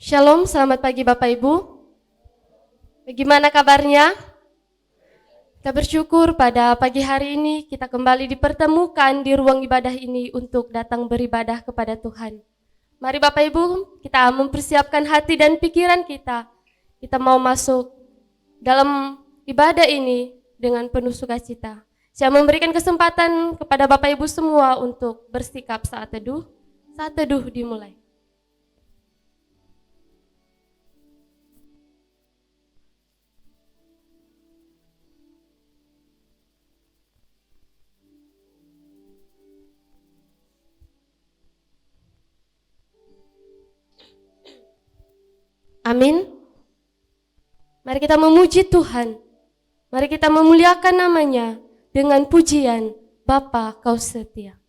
Shalom, selamat pagi Bapak Ibu. Bagaimana kabarnya? Kita bersyukur pada pagi hari ini kita kembali dipertemukan di ruang ibadah ini untuk datang beribadah kepada Tuhan. Mari Bapak Ibu, kita mempersiapkan hati dan pikiran kita. Kita mau masuk dalam ibadah ini dengan penuh sukacita. Saya memberikan kesempatan kepada Bapak Ibu semua untuk bersikap saat teduh. Saat teduh dimulai. Amin. Mari kita memuji Tuhan. Mari kita memuliakan namanya dengan pujian Bapa Kau Setia.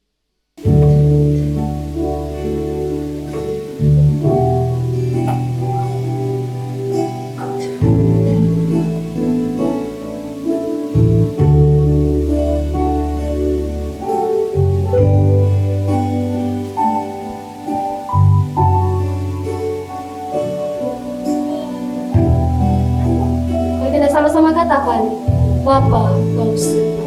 Sama-sama katakan, Bapa Kau Setia.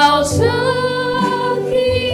Kau setia.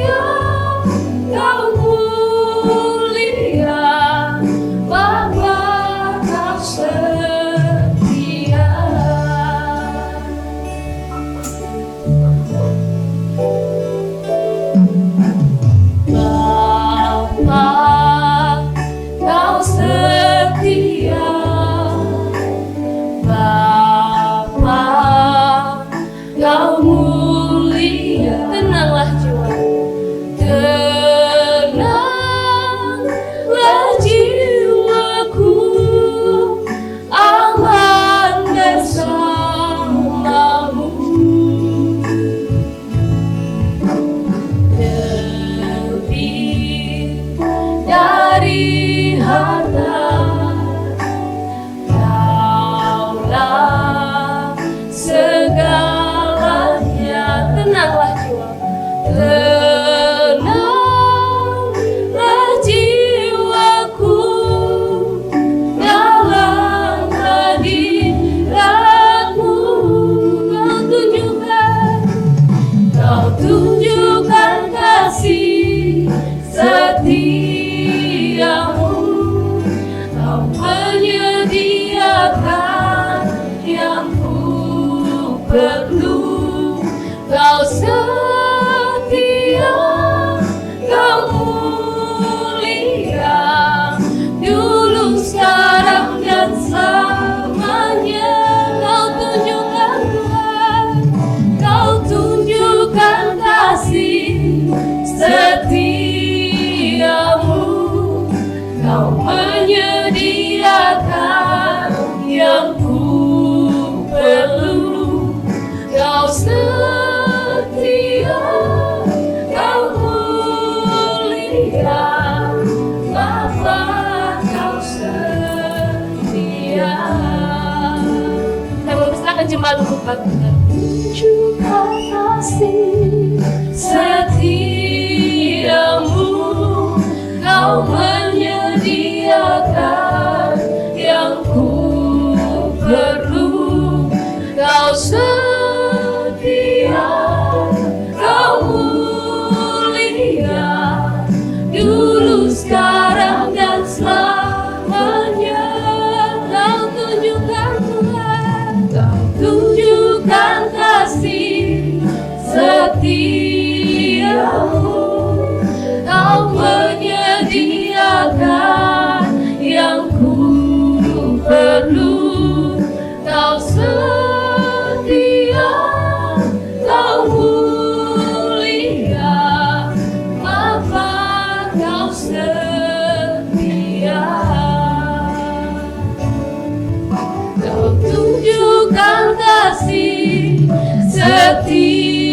sembah lembut bagi tunjukkan kasih setiamu, kau menyediakan yang ku perlu, kau setia, kau mulia, dulu sekarang dan selamanya. Kau tunjukkan Tuhan, kau tunjukkan kasih setiamu, kau menyediakan yang ku perlu, kau setia, kau mulia, Bapa kau setia. Kau tunjukkan kasih setiamu,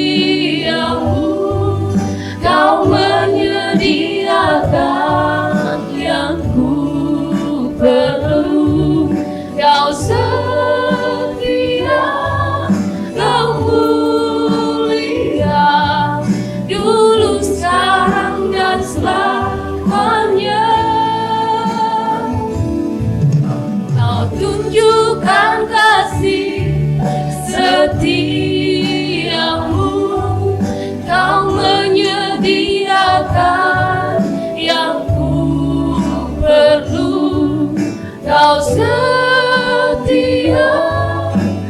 kau menyediakan yang ku perlu, kau setia, kau mulia, dulu sekarang dan selamanya. Kau tunjukkan kasih setiamu, kau menyediakan yang ku perlu, kau setia,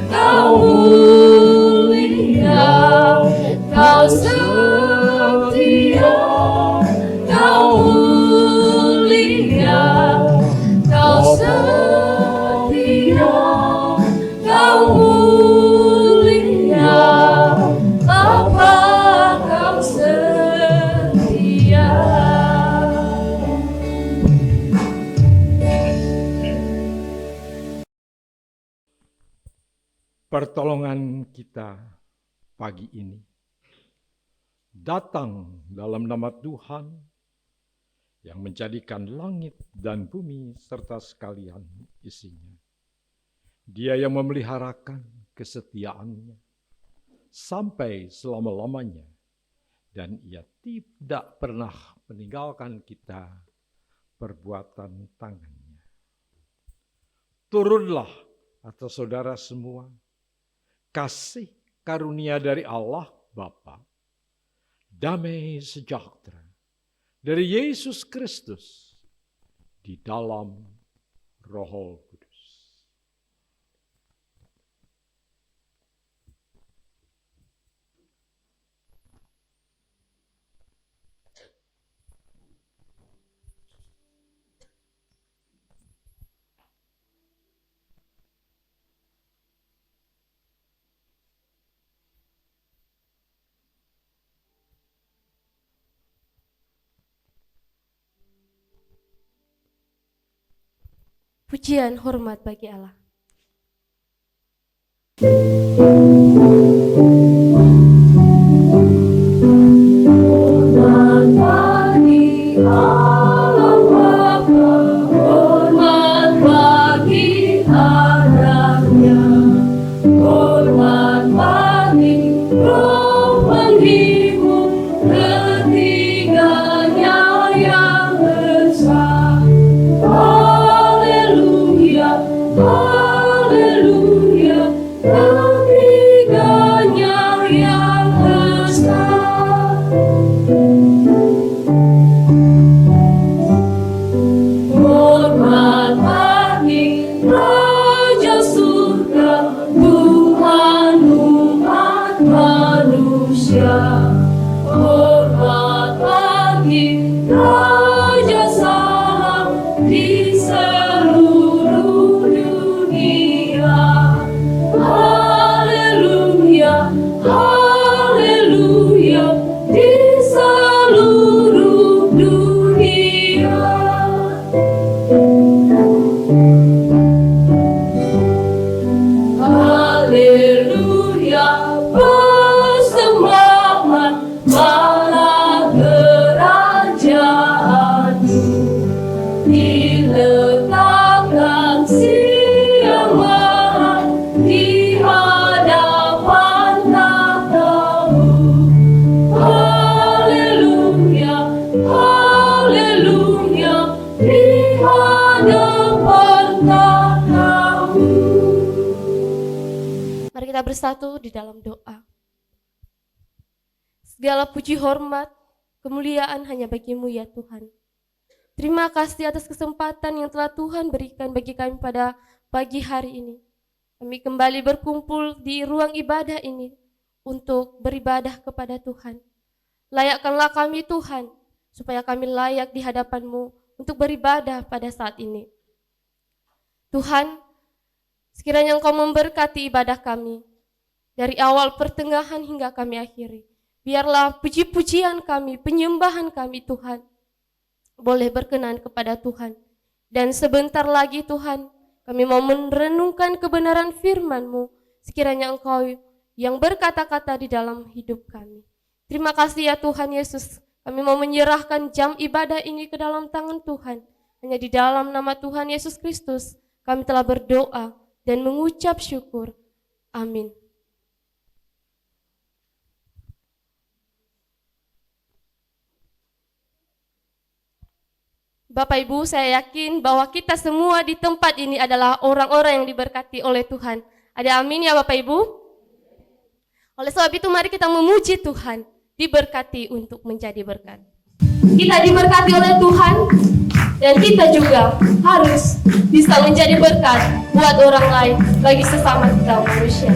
kau mulia, kau setia, kau mulia, kau setia, kau mulia, Bapa kau setia. Pertolongan kita pagi ini datang dalam nama Tuhan yang menjadikan langit dan bumi serta sekalian isinya. Dia yang memeliharakan kesetiaannya sampai selama-lamanya, dan Ia tidak pernah meninggalkan kita perbuatan tangannya. Turunlah atas saudara semua kasih karunia dari Allah Bapa, damai sejahtera dari Yesus Kristus di dalam Roh Kudus. Pujian hormat bagi Allah. Hormat bagi Allah Bapa, hormat bagi anaknya, hormat bagi Roh penghibur, ketiganya yang besar. Haleluya, haleluya, ketiganya yang besar. Hormat bagi Raja surga, Tuhan umat manusia. Hormat bagi Raja salam di seluruh dunia. Haleluya, haleluya, di seluruh dunia. Haleluya, persembahan kita bersatu di dalam doa. Segala puji hormat, kemuliaan hanya bagi-Mu ya Tuhan. Terima kasih atas kesempatan yang telah Tuhan berikan bagi kami pada pagi hari ini. Kami kembali berkumpul di ruang ibadah ini untuk beribadah kepada Tuhan. Layakkanlah kami Tuhan, supaya kami layak di hadapan-Mu untuk beribadah pada saat ini. Tuhan, sekiranya Engkau memberkati ibadah kami, dari awal pertengahan hingga kami akhiri. Biarlah puji-pujian kami, penyembahan kami Tuhan, boleh berkenan kepada Tuhan. Dan sebentar lagi Tuhan, kami mau merenungkan kebenaran firman-Mu, sekiranya Engkau yang berkata-kata di dalam hidup kami. Terima kasih ya Tuhan Yesus, kami mau menyerahkan jam ibadah ini ke dalam tangan Tuhan. Hanya di dalam nama Tuhan Yesus Kristus, kami telah berdoa dan mengucap syukur. Amin. Bapak Ibu, saya yakin bahwa kita semua di tempat ini adalah orang-orang yang diberkati oleh Tuhan. Ada amin ya Bapak Ibu? Oleh sebab itu mari kita memuji Tuhan, diberkati untuk menjadi berkat. Kita diberkati oleh Tuhan, dan kita juga harus bisa menjadi berkat buat orang lain, bagi sesama kita manusia.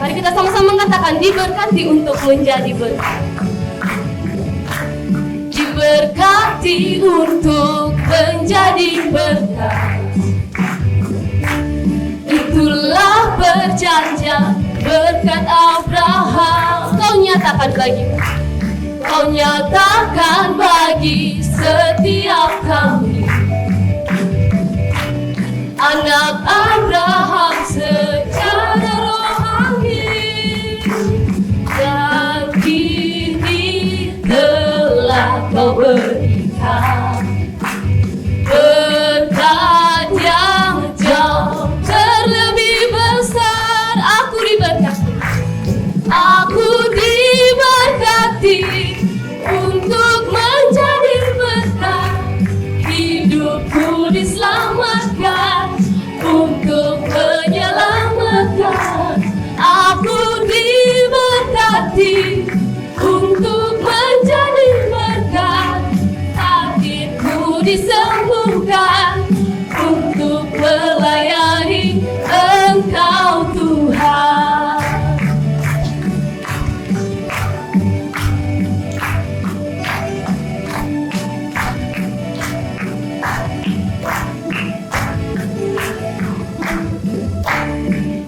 Mari kita sama-sama mengatakan diberkati untuk menjadi berkat. Diberkati untuk menjadi berkat. Itulah perjanjian berkat Abraham. Kau nyatakan bagi, kau nyatakan bagi setiap kami, anak Abraham secara rohani. Dan kini telah kau berikan berkat yang jauh terlebih besar. Aku diberkati, aku diberkati untuk menjadi berkat. Hidupku diselamatkan untuk menyelamatkan. Aku diberkati untuk menjadi berkat. Sakitku disembuhkan untuk melayani Engkau Tuhan.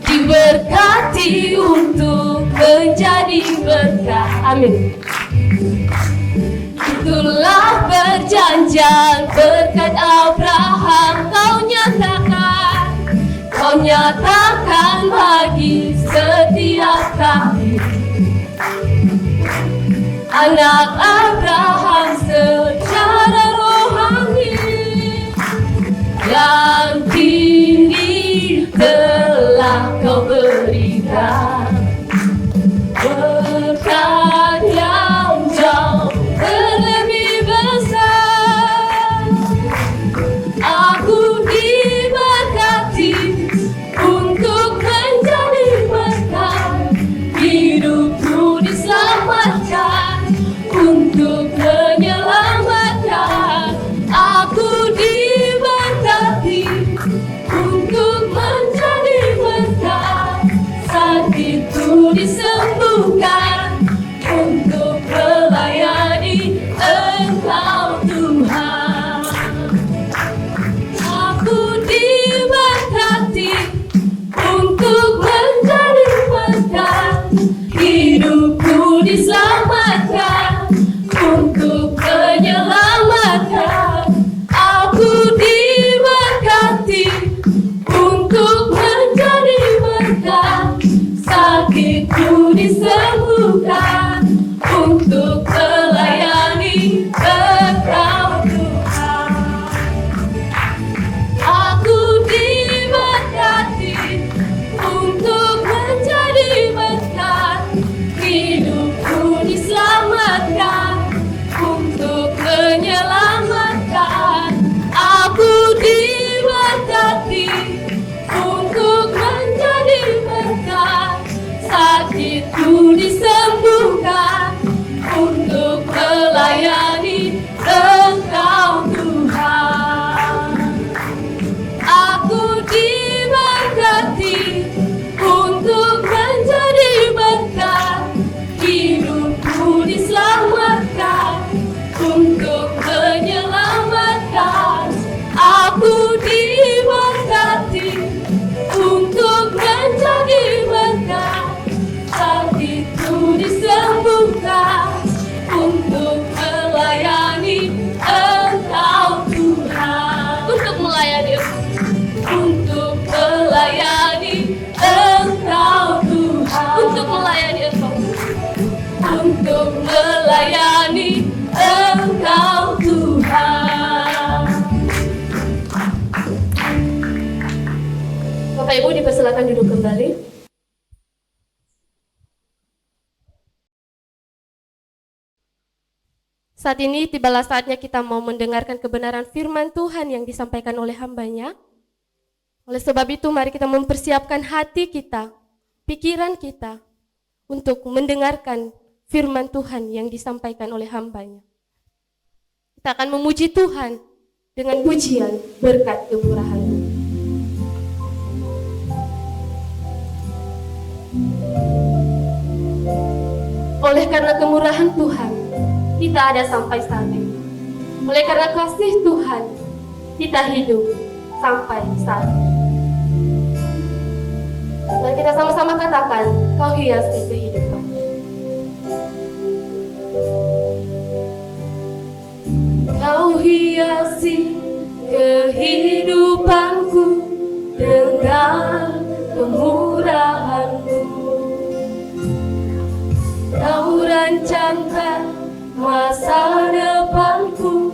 Diberkati untuk menjadi berkat. Amin. Itulah perjanjian berkat Abraham. Kau nyatakan bagi setiap kami, anak Abraham secara rohani. Yang kini telah kau berikan berkat yang jauh terlebih besar. Aku diberkati untuk menjadi berkat. Hidupku diselamatkan untuk menyelamatkan. Aku diberkati untuk menjadi berkat. Sakit melayani Engkau Tuhan. Bapak Ibu dipersilakan duduk kembali. Saat ini tibalah saatnya kita mau mendengarkan kebenaran firman Tuhan yang disampaikan oleh hamba-Nya. Oleh sebab itu mari kita mempersiapkan hati kita, pikiran kita untuk mendengarkan firman Tuhan yang disampaikan oleh hamba-Nya. Kita akan memuji Tuhan dengan pujian berkat kemurahan-Mu. Oleh karena kemurahan Tuhan, kita ada sampai saat ini. Oleh karena kasih Tuhan, kita hidup sampai saat ini. Mari kita sama-sama katakan, Kau hiasi kehidupan. Kau hiasi kehidupanku dengan kemurahan-Mu. Kau rancangkan masa depanku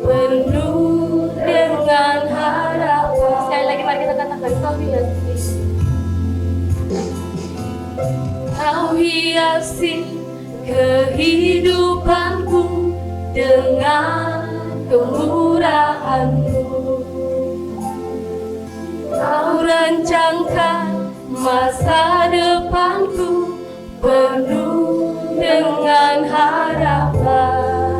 penuh dengan harapan. Sekali lagi mari kita katakan, Kau hiasi. Kau hiasi kehidupanku dengan kemurahan-Mu. Kau rancangkan masa depanku penuh dengan harapan.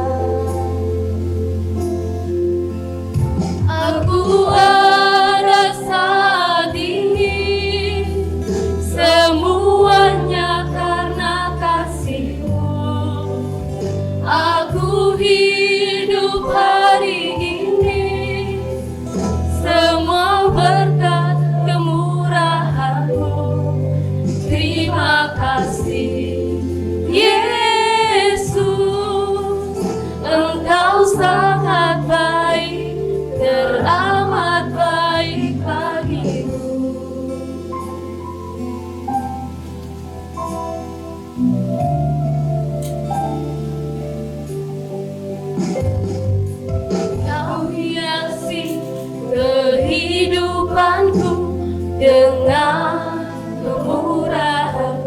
Aku ada saat ini, semuanya karena kasih-Mu. Aku hidup hari ini, semua berkat kemurahan-Mu. Terima kasih Yesus, Engkau sangat baik, teramat baik bagiku. Kau hiasi kehidupanku dengan kemurahan.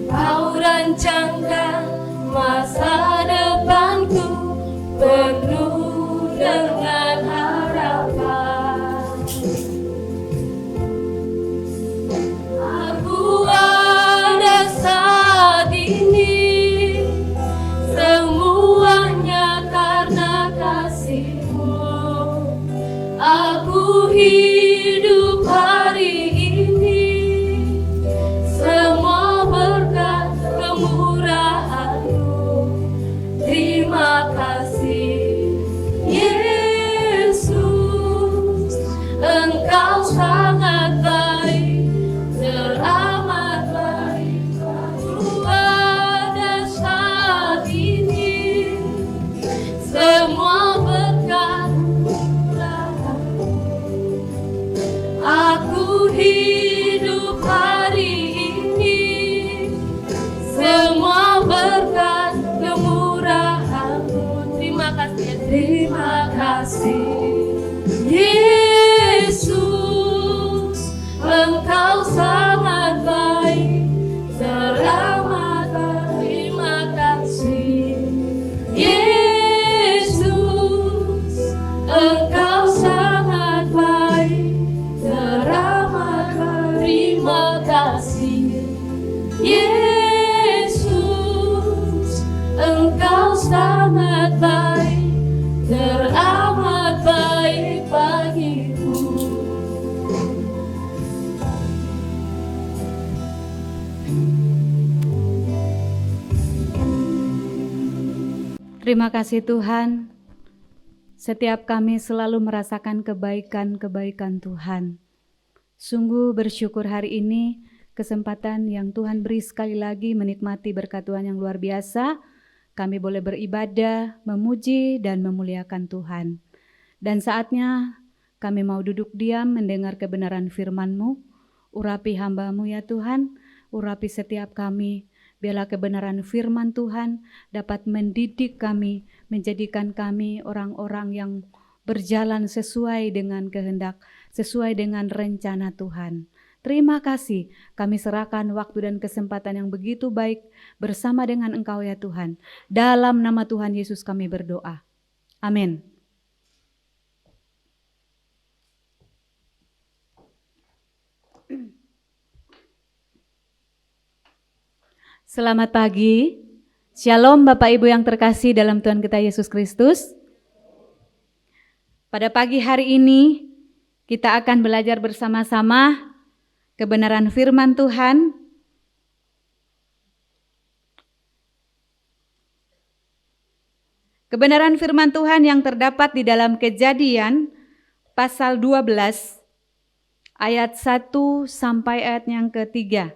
Kau rancangkan masa depanku penuh dengan harapan. Aku ada saat ini, semuanya karena kasih-Mu. Aku hidup hari ini, semua berkat kemurahan-Mu. Terima kasih Yesus, Engkau sangat baik, teramat baik. Aku ada saat ini, semua berkat kemurahan-Mu. Aku hidup hari ini, semua berkat kemurahan-Mu. Terima kasih, terima kasih Yesus, Engkau sangat baik, teramat baik. Terima kasih Yesus, Engkau sangat baik, teramat baik. Terima kasih Yesus, Engkau sangat baik, teramat baik bagiku. Terima kasih Tuhan, setiap kami selalu merasakan kebaikan-kebaikan Tuhan. Sungguh bersyukur hari ini kesempatan yang Tuhan beri sekali lagi menikmati berkat Tuhan yang luar biasa. Kami boleh beribadah, memuji dan memuliakan Tuhan. Dan saatnya kami mau duduk diam mendengar kebenaran firman-Mu. Urapi hamba-Mu ya Tuhan, urapi setiap kami. Biarlah kebenaran firman Tuhan dapat mendidik kami, menjadikan kami orang-orang yang berjalan sesuai dengan kehendak, sesuai dengan rencana Tuhan. Terima kasih, kami serahkan waktu dan kesempatan yang begitu baik bersama dengan Engkau ya Tuhan. Dalam nama Tuhan Yesus kami berdoa. Amin. Selamat pagi. Shalom Bapak Ibu yang terkasih dalam Tuhan kita Yesus Kristus. Pada pagi hari ini kita akan belajar bersama-sama kebenaran firman Tuhan. Kebenaran firman Tuhan yang terdapat di dalam Kejadian pasal 12 ayat 1 sampai ayat yang ketiga.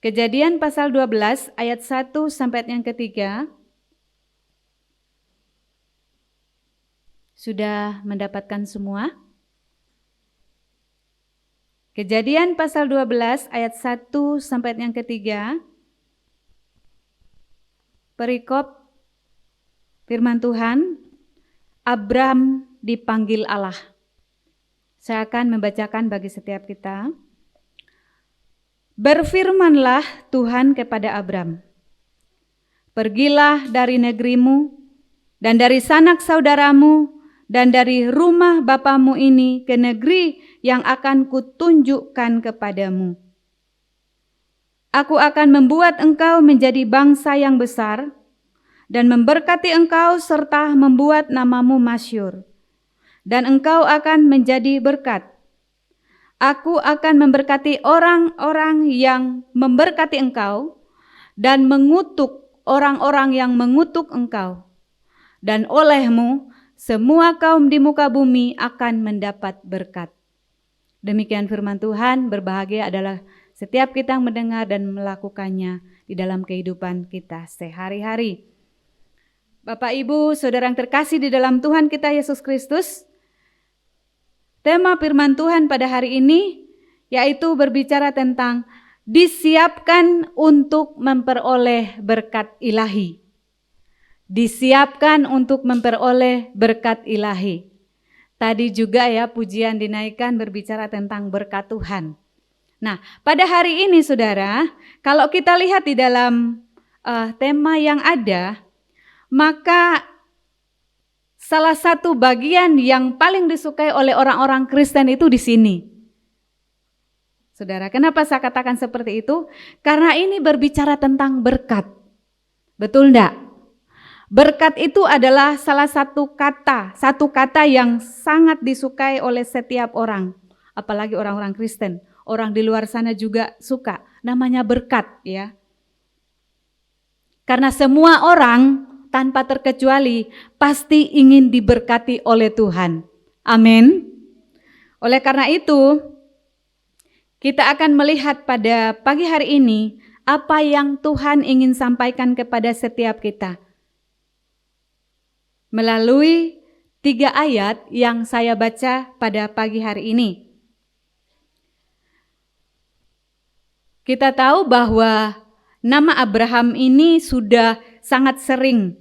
Kejadian pasal 12 ayat 1 sampai ayat yang ketiga. Sudah mendapatkan semua? Kejadian pasal 12 ayat 1 sampai ayat yang ketiga. Perikop firman Tuhan, Abram dipanggil Allah. Saya akan membacakan bagi setiap kita. Berfirmanlah Tuhan kepada Abram, pergilah dari negerimu dan dari sanak saudaramu dan dari rumah bapamu ini ke negeri yang akan kutunjukkan kepadamu. Aku akan membuat engkau menjadi bangsa yang besar dan memberkati engkau serta membuat namamu masyhur. Dan engkau akan menjadi berkat. Aku akan memberkati orang-orang yang memberkati engkau dan mengutuk orang-orang yang mengutuk engkau. Dan olehmu semua kaum di muka bumi akan mendapat berkat. Demikian firman Tuhan, berbahagia adalah setiap kita yang mendengar dan melakukannya di dalam kehidupan kita sehari-hari. Bapak, Ibu, Saudara yang terkasih di dalam Tuhan kita Yesus Kristus, tema firman Tuhan pada hari ini yaitu berbicara tentang disiapkan untuk memperoleh berkat ilahi. Disiapkan untuk memperoleh berkat ilahi. Tadi juga ya pujian dinaikkan berbicara tentang berkat Tuhan. Nah, pada hari ini saudara, kalau kita lihat di dalam tema yang ada, maka salah satu bagian yang paling disukai oleh orang-orang Kristen itu di sini. Saudara, kenapa saya katakan seperti itu? Karena ini berbicara tentang berkat. Betul enggak? Berkat itu adalah salah satu kata yang sangat disukai oleh setiap orang, apalagi orang-orang Kristen. Orang di luar sana juga suka, namanya berkat ya. Karena semua orang tanpa terkecuali pasti ingin diberkati oleh Tuhan. Amin. Oleh karena itu, kita akan melihat pada pagi hari ini apa yang Tuhan ingin sampaikan kepada setiap kita. Melalui 3 ayat yang saya baca pada pagi hari ini. Kita tahu bahwa nama Abraham ini sudah sangat sering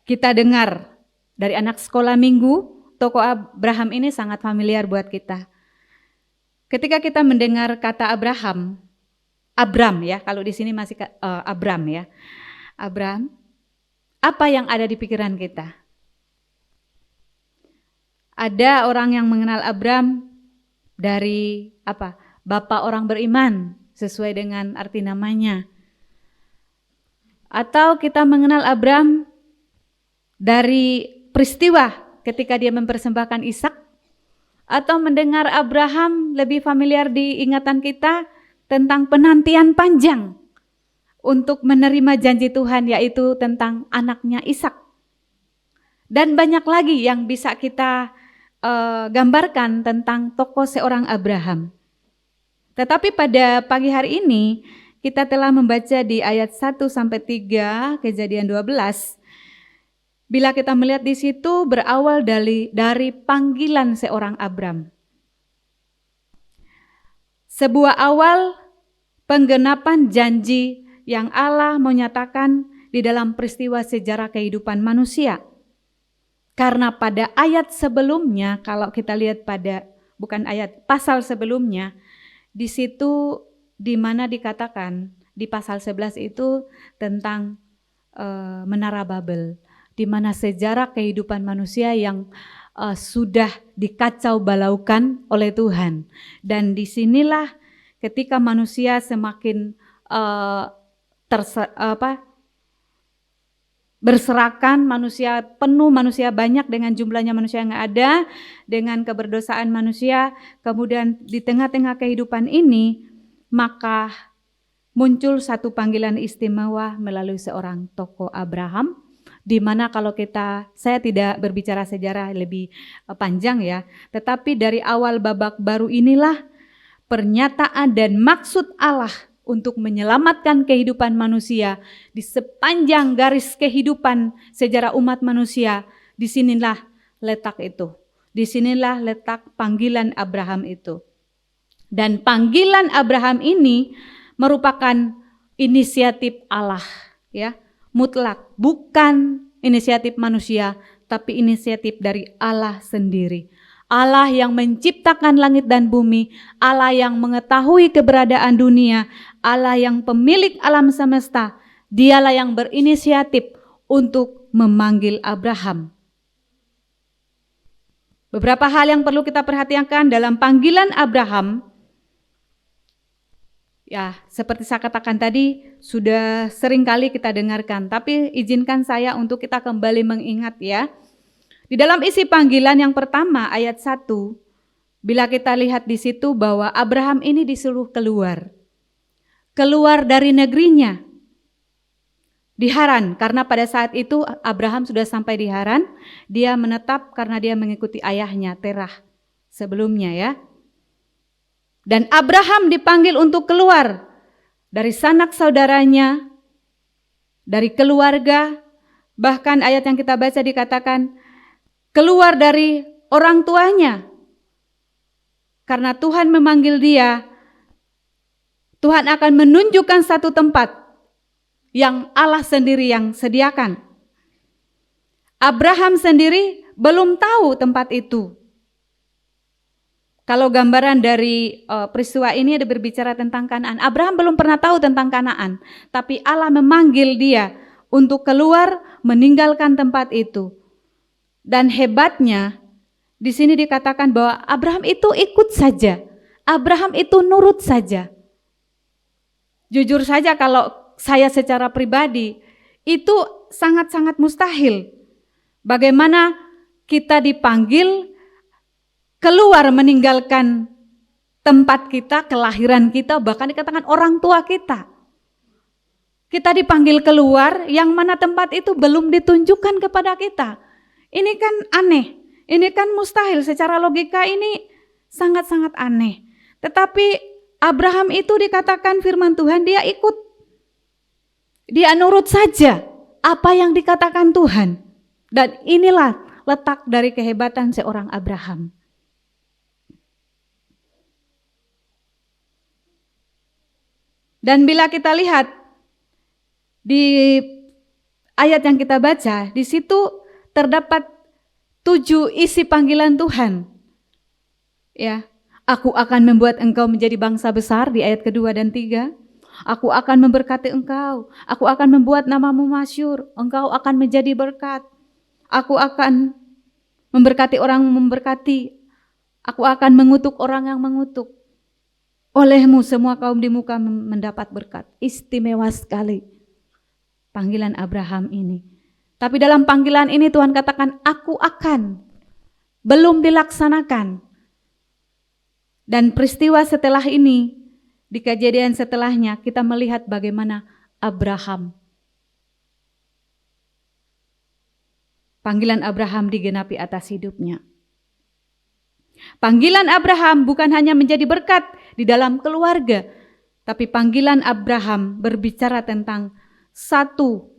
kita dengar dari anak sekolah minggu. Tokoh Abraham ini sangat familiar buat kita. Ketika kita mendengar kata Abram ya, kalau di sini masih Abram ya. Abram, apa yang ada di pikiran kita? Ada orang yang mengenal Abram dari apa? Bapak orang beriman, sesuai dengan arti namanya. Atau kita mengenal Abram dari peristiwa ketika dia mempersembahkan Ishak, atau mendengar Abraham lebih familiar di ingatan kita tentang penantian panjang untuk menerima janji Tuhan, yaitu tentang anaknya Ishak. Dan banyak lagi yang bisa kita gambarkan tentang tokoh seorang Abraham. Tetapi pada pagi hari ini kita telah membaca di ayat 1-3 Kejadian 12. Bila kita melihat di situ berawal dari panggilan seorang Abram. sebuah awal penggenapan janji yang Allah mau nyatakan di dalam peristiwa sejarah kehidupan manusia. Karena pada ayat sebelumnya, kalau kita lihat pada, bukan ayat, pasal sebelumnya, di situ di mana dikatakan, di pasal 11 itu tentang Menara Babel, di mana sejarah kehidupan manusia yang sudah dikacau balaukan oleh Tuhan. Dan disinilah ketika manusia semakin berserakan, manusia penuh, manusia banyak dengan jumlahnya manusia yang ada, dengan keberdosaan manusia, kemudian di tengah-tengah kehidupan ini, maka muncul satu panggilan istimewa melalui seorang tokoh Abraham, di mana kalau saya tidak berbicara sejarah lebih panjang ya, tetapi dari awal babak baru inilah pernyataan dan maksud Allah untuk menyelamatkan kehidupan manusia di sepanjang garis kehidupan sejarah umat manusia. Disinilah letak itu, disinilah letak panggilan Abraham itu. Dan panggilan Abraham ini merupakan inisiatif Allah, ya, mutlak, bukan inisiatif manusia, tapi inisiatif dari Allah sendiri. Allah yang menciptakan langit dan bumi, Allah yang mengetahui keberadaan dunia, Allah yang pemilik alam semesta, Dialah yang berinisiatif untuk memanggil Abraham. Beberapa hal yang perlu kita perhatikan dalam panggilan Abraham. Ya, seperti saya katakan tadi, sudah sering kali kita dengarkan, tapi izinkan saya untuk kita kembali mengingat ya. Di dalam isi panggilan yang pertama ayat 1, bila kita lihat di situ bahwa Abraham ini disuruh keluar dari negerinya, di Haran, karena pada saat itu Abraham sudah sampai di Haran, dia menetap karena dia mengikuti ayahnya Terah sebelumnya ya. Dan Abraham dipanggil untuk keluar dari sanak saudaranya, dari keluarga, bahkan ayat yang kita baca dikatakan keluar dari orang tuanya. Karena Tuhan memanggil dia, Tuhan akan menunjukkan satu tempat yang Allah sendiri yang sediakan. Abraham sendiri belum tahu tempat itu. Kalau gambaran dari peristiwa ini ada berbicara tentang Kanaan. Abraham belum pernah tahu tentang Kanaan, tapi Allah memanggil dia untuk keluar meninggalkan tempat itu. Dan hebatnya di sini dikatakan bahwa Abraham itu ikut saja. Abraham itu nurut saja. Jujur saja kalau saya secara pribadi itu sangat-sangat mustahil. Bagaimana kita dipanggil keluar meninggalkan tempat kita, kelahiran kita, bahkan dikatakan orang tua kita. Kita dipanggil keluar yang mana tempat itu belum ditunjukkan kepada kita. Ini kan aneh, ini kan mustahil, secara logika ini sangat-sangat aneh. Tetapi Abraham itu dikatakan firman Tuhan, dia ikut. Dia nurut saja apa yang dikatakan Tuhan. Dan inilah letak dari kehebatan seorang Abraham. Dan bila kita lihat di ayat yang kita baca, di situ terdapat 7 isi panggilan Tuhan. Ya, aku akan membuat engkau menjadi bangsa besar di ayat kedua dan 3. Aku akan memberkati engkau, aku akan membuat namamu masyhur, engkau akan menjadi berkat. Aku akan memberkati orang yang memberkati, aku akan mengutuk orang yang mengutuk. Olehmu semua kaum di muka mendapat berkat. Istimewa sekali panggilan Abraham ini. Tapi dalam panggilan ini Tuhan katakan, aku akan, belum dilaksanakan. Dan peristiwa setelah ini, di kejadian setelahnya, kita melihat bagaimana Abraham, panggilan Abraham digenapi atas hidupnya. Panggilan Abraham bukan hanya menjadi berkat di dalam keluarga, tapi panggilan Abraham berbicara tentang satu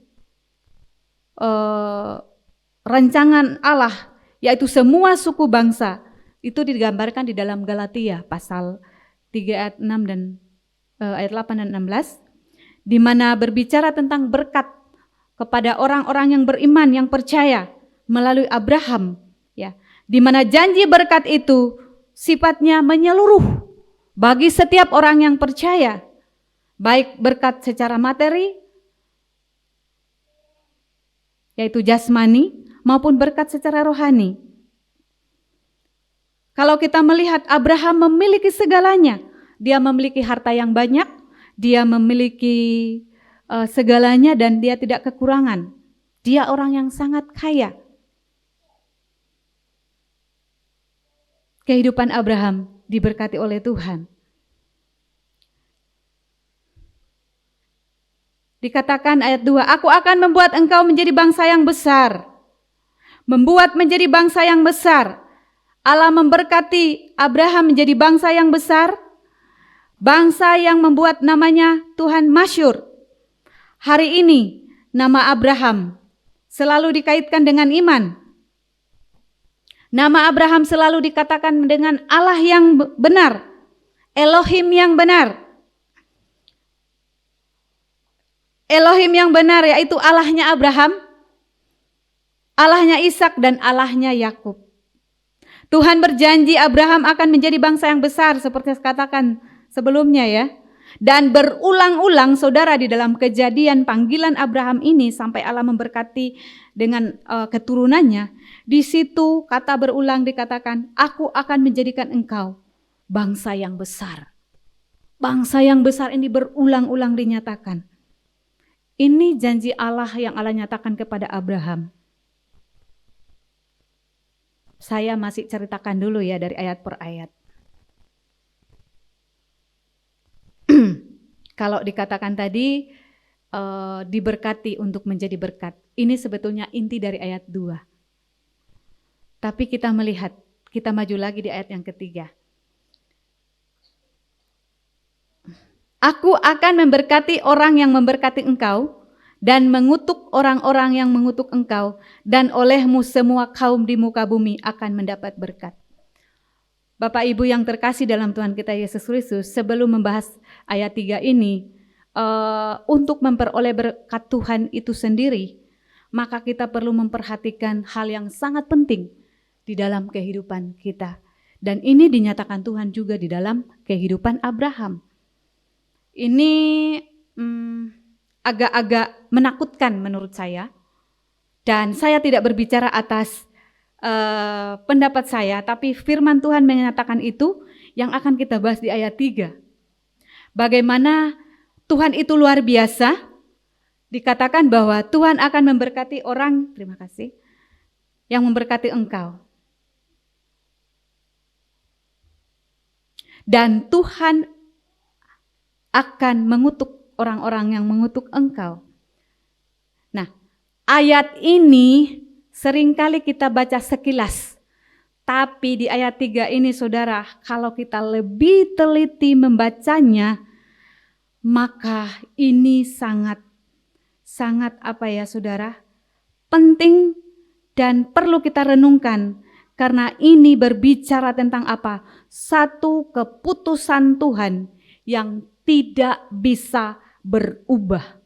rancangan Allah, yaitu semua suku bangsa. Itu digambarkan di dalam Galatia pasal 3 ayat 6 dan ayat 8 dan 16, di mana berbicara tentang berkat kepada orang-orang yang beriman, yang percaya melalui Abraham, ya, di mana janji berkat itu sifatnya menyeluruh bagi setiap orang yang percaya, baik berkat secara materi, yaitu jasmani, maupun berkat secara rohani. Kalau kita melihat Abraham memiliki segalanya, dia memiliki harta yang banyak, dia memiliki segalanya dan dia tidak kekurangan. Dia orang yang sangat kaya. Kehidupan Abraham diberkati oleh Tuhan. Dikatakan ayat 2, aku akan membuat engkau menjadi bangsa yang besar. Membuat menjadi bangsa yang besar. Allah memberkati Abraham menjadi bangsa yang besar. Bangsa yang membuat namanya Tuhan masyhur. Hari ini nama Abraham selalu dikaitkan dengan iman. Nama Abraham selalu dikatakan dengan Allah yang benar, Elohim yang benar. Elohim yang benar yaitu Allahnya Abraham, Allahnya Ishak dan Allahnya Yakub. Tuhan berjanji Abraham akan menjadi bangsa yang besar seperti saya katakan sebelumnya ya. Dan berulang-ulang saudara di dalam Kejadian panggilan Abraham ini sampai Allah memberkati dengan keturunannya. Di situ kata berulang dikatakan, aku akan menjadikan engkau bangsa yang besar. Bangsa yang besar ini berulang-ulang dinyatakan. Ini janji Allah yang Allah nyatakan kepada Abraham. Saya masih ceritakan dulu ya dari ayat per ayat. Kalau dikatakan tadi diberkati untuk menjadi berkat. Ini sebetulnya inti dari ayat 2. Tapi kita melihat, kita maju lagi di ayat yang ketiga. Aku akan memberkati orang yang memberkati engkau dan mengutuk orang-orang yang mengutuk engkau, dan olehmu semua kaum di muka bumi akan mendapat berkat. Bapak Ibu yang terkasih dalam Tuhan kita Yesus Kristus, sebelum membahas ayat 3 ini, untuk memperoleh berkat Tuhan itu sendiri, maka kita perlu memperhatikan hal yang sangat penting di dalam kehidupan kita. Dan ini dinyatakan Tuhan juga di dalam kehidupan Abraham. Ini agak-agak menakutkan menurut saya. Dan saya tidak berbicara atas pendapat saya, tapi firman Tuhan menyatakan itu yang akan kita bahas di ayat 3. Bagaimana Tuhan itu luar biasa, dikatakan bahwa Tuhan akan memberkati orang, terima kasih, yang memberkati engkau. Dan Tuhan akan mengutuk orang-orang yang mengutuk engkau. Nah, ayat ini seringkali kita baca sekilas, tapi di ayat 3 ini saudara, kalau kita lebih teliti membacanya, maka ini sangat apa ya saudara, penting dan perlu kita renungkan, karena ini berbicara tentang apa? Satu keputusan Tuhan yang tidak bisa berubah,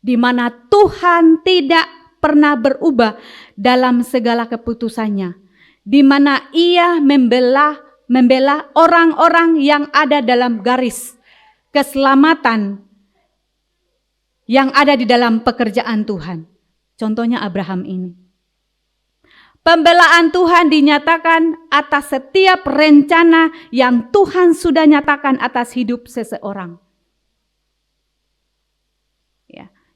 di mana Tuhan tidak pernah berubah dalam segala keputusannya, di mana Ia membela orang-orang yang ada dalam garis keselamatan yang ada di dalam pekerjaan Tuhan. Contohnya Abraham ini. Pembelaan Tuhan dinyatakan atas setiap rencana yang Tuhan sudah nyatakan atas hidup seseorang.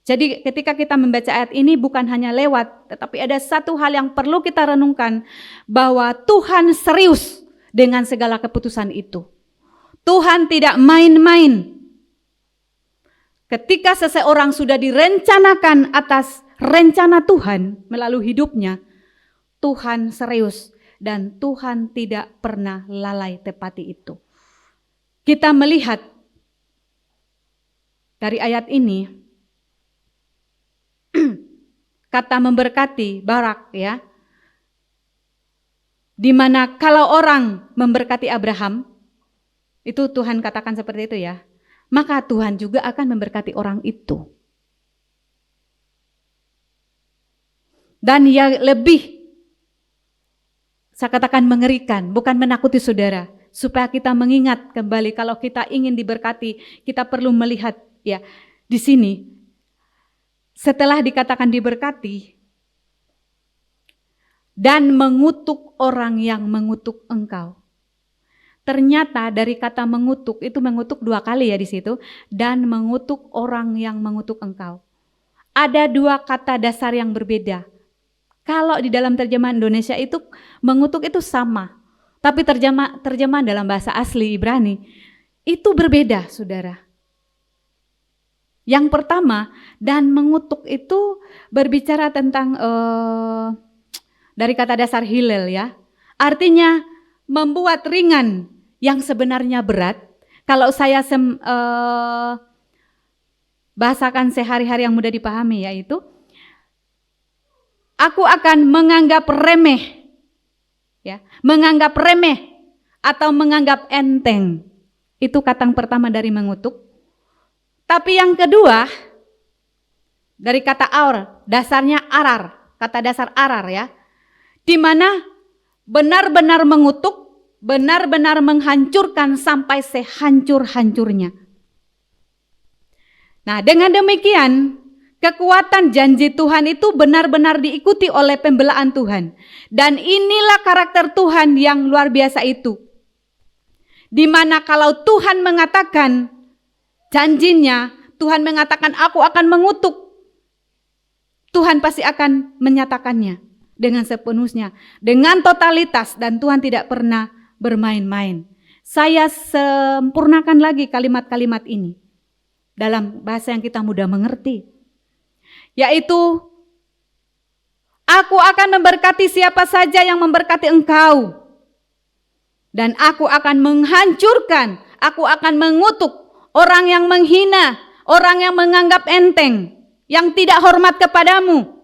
Jadi ketika kita membaca ayat ini bukan hanya lewat, tetapi ada satu hal yang perlu kita renungkan, bahwa Tuhan serius dengan segala keputusan itu. Tuhan tidak main-main. Ketika seseorang sudah direncanakan atas rencana Tuhan melalui hidupnya, Tuhan serius dan Tuhan tidak pernah lalai tepati itu. Kita melihat dari ayat ini, kata memberkati, barak ya. Dimana kalau orang memberkati Abraham, Itu Tuhan katakan seperti itu ya. Maka Tuhan juga akan memberkati orang itu. Dan yang lebih, saya katakan mengerikan, bukan menakuti saudara. Supaya kita mengingat kembali kalau kita ingin diberkati, kita perlu melihat ya di sini. Setelah dikatakan diberkati, dan mengutuk orang yang mengutuk engkau. Ternyata dari kata mengutuk, itu mengutuk 2 kali ya di situ, dan mengutuk orang yang mengutuk engkau. Ada 2 kata dasar yang berbeda. Kalau di dalam terjemahan Indonesia itu mengutuk itu sama, tapi terjemahan dalam bahasa asli Ibrani itu berbeda, saudara. Yang pertama, dan mengutuk itu berbicara tentang dari kata dasar hilel ya. Artinya membuat ringan yang sebenarnya berat. Kalau saya bahasakan sehari-hari yang mudah dipahami yaitu, aku akan menganggap remeh. Ya, menganggap remeh atau menganggap enteng. Itu kata yang pertama dari mengutuk. Tapi yang kedua, dari kata aur, dasarnya arar. Kata dasar arar ya. Di mana benar-benar mengutuk, benar-benar menghancurkan sampai sehancur-hancurnya. Nah, dengan demikian, kekuatan janji Tuhan itu benar-benar diikuti oleh pembelaan Tuhan. Dan inilah karakter Tuhan yang luar biasa itu. Di mana kalau Tuhan mengatakan janjinya, Tuhan mengatakan aku akan mengutuk, Tuhan pasti akan menyatakannya dengan sepenuhnya, dengan totalitas, dan Tuhan tidak pernah bermain-main. Saya sempurnakan lagi kalimat-kalimat ini dalam bahasa yang kita mudah mengerti, yaitu aku akan memberkati siapa saja yang memberkati engkau, dan aku akan menghancurkan, aku akan mengutuk orang yang menghina, orang yang menganggap enteng, yang tidak hormat kepadamu.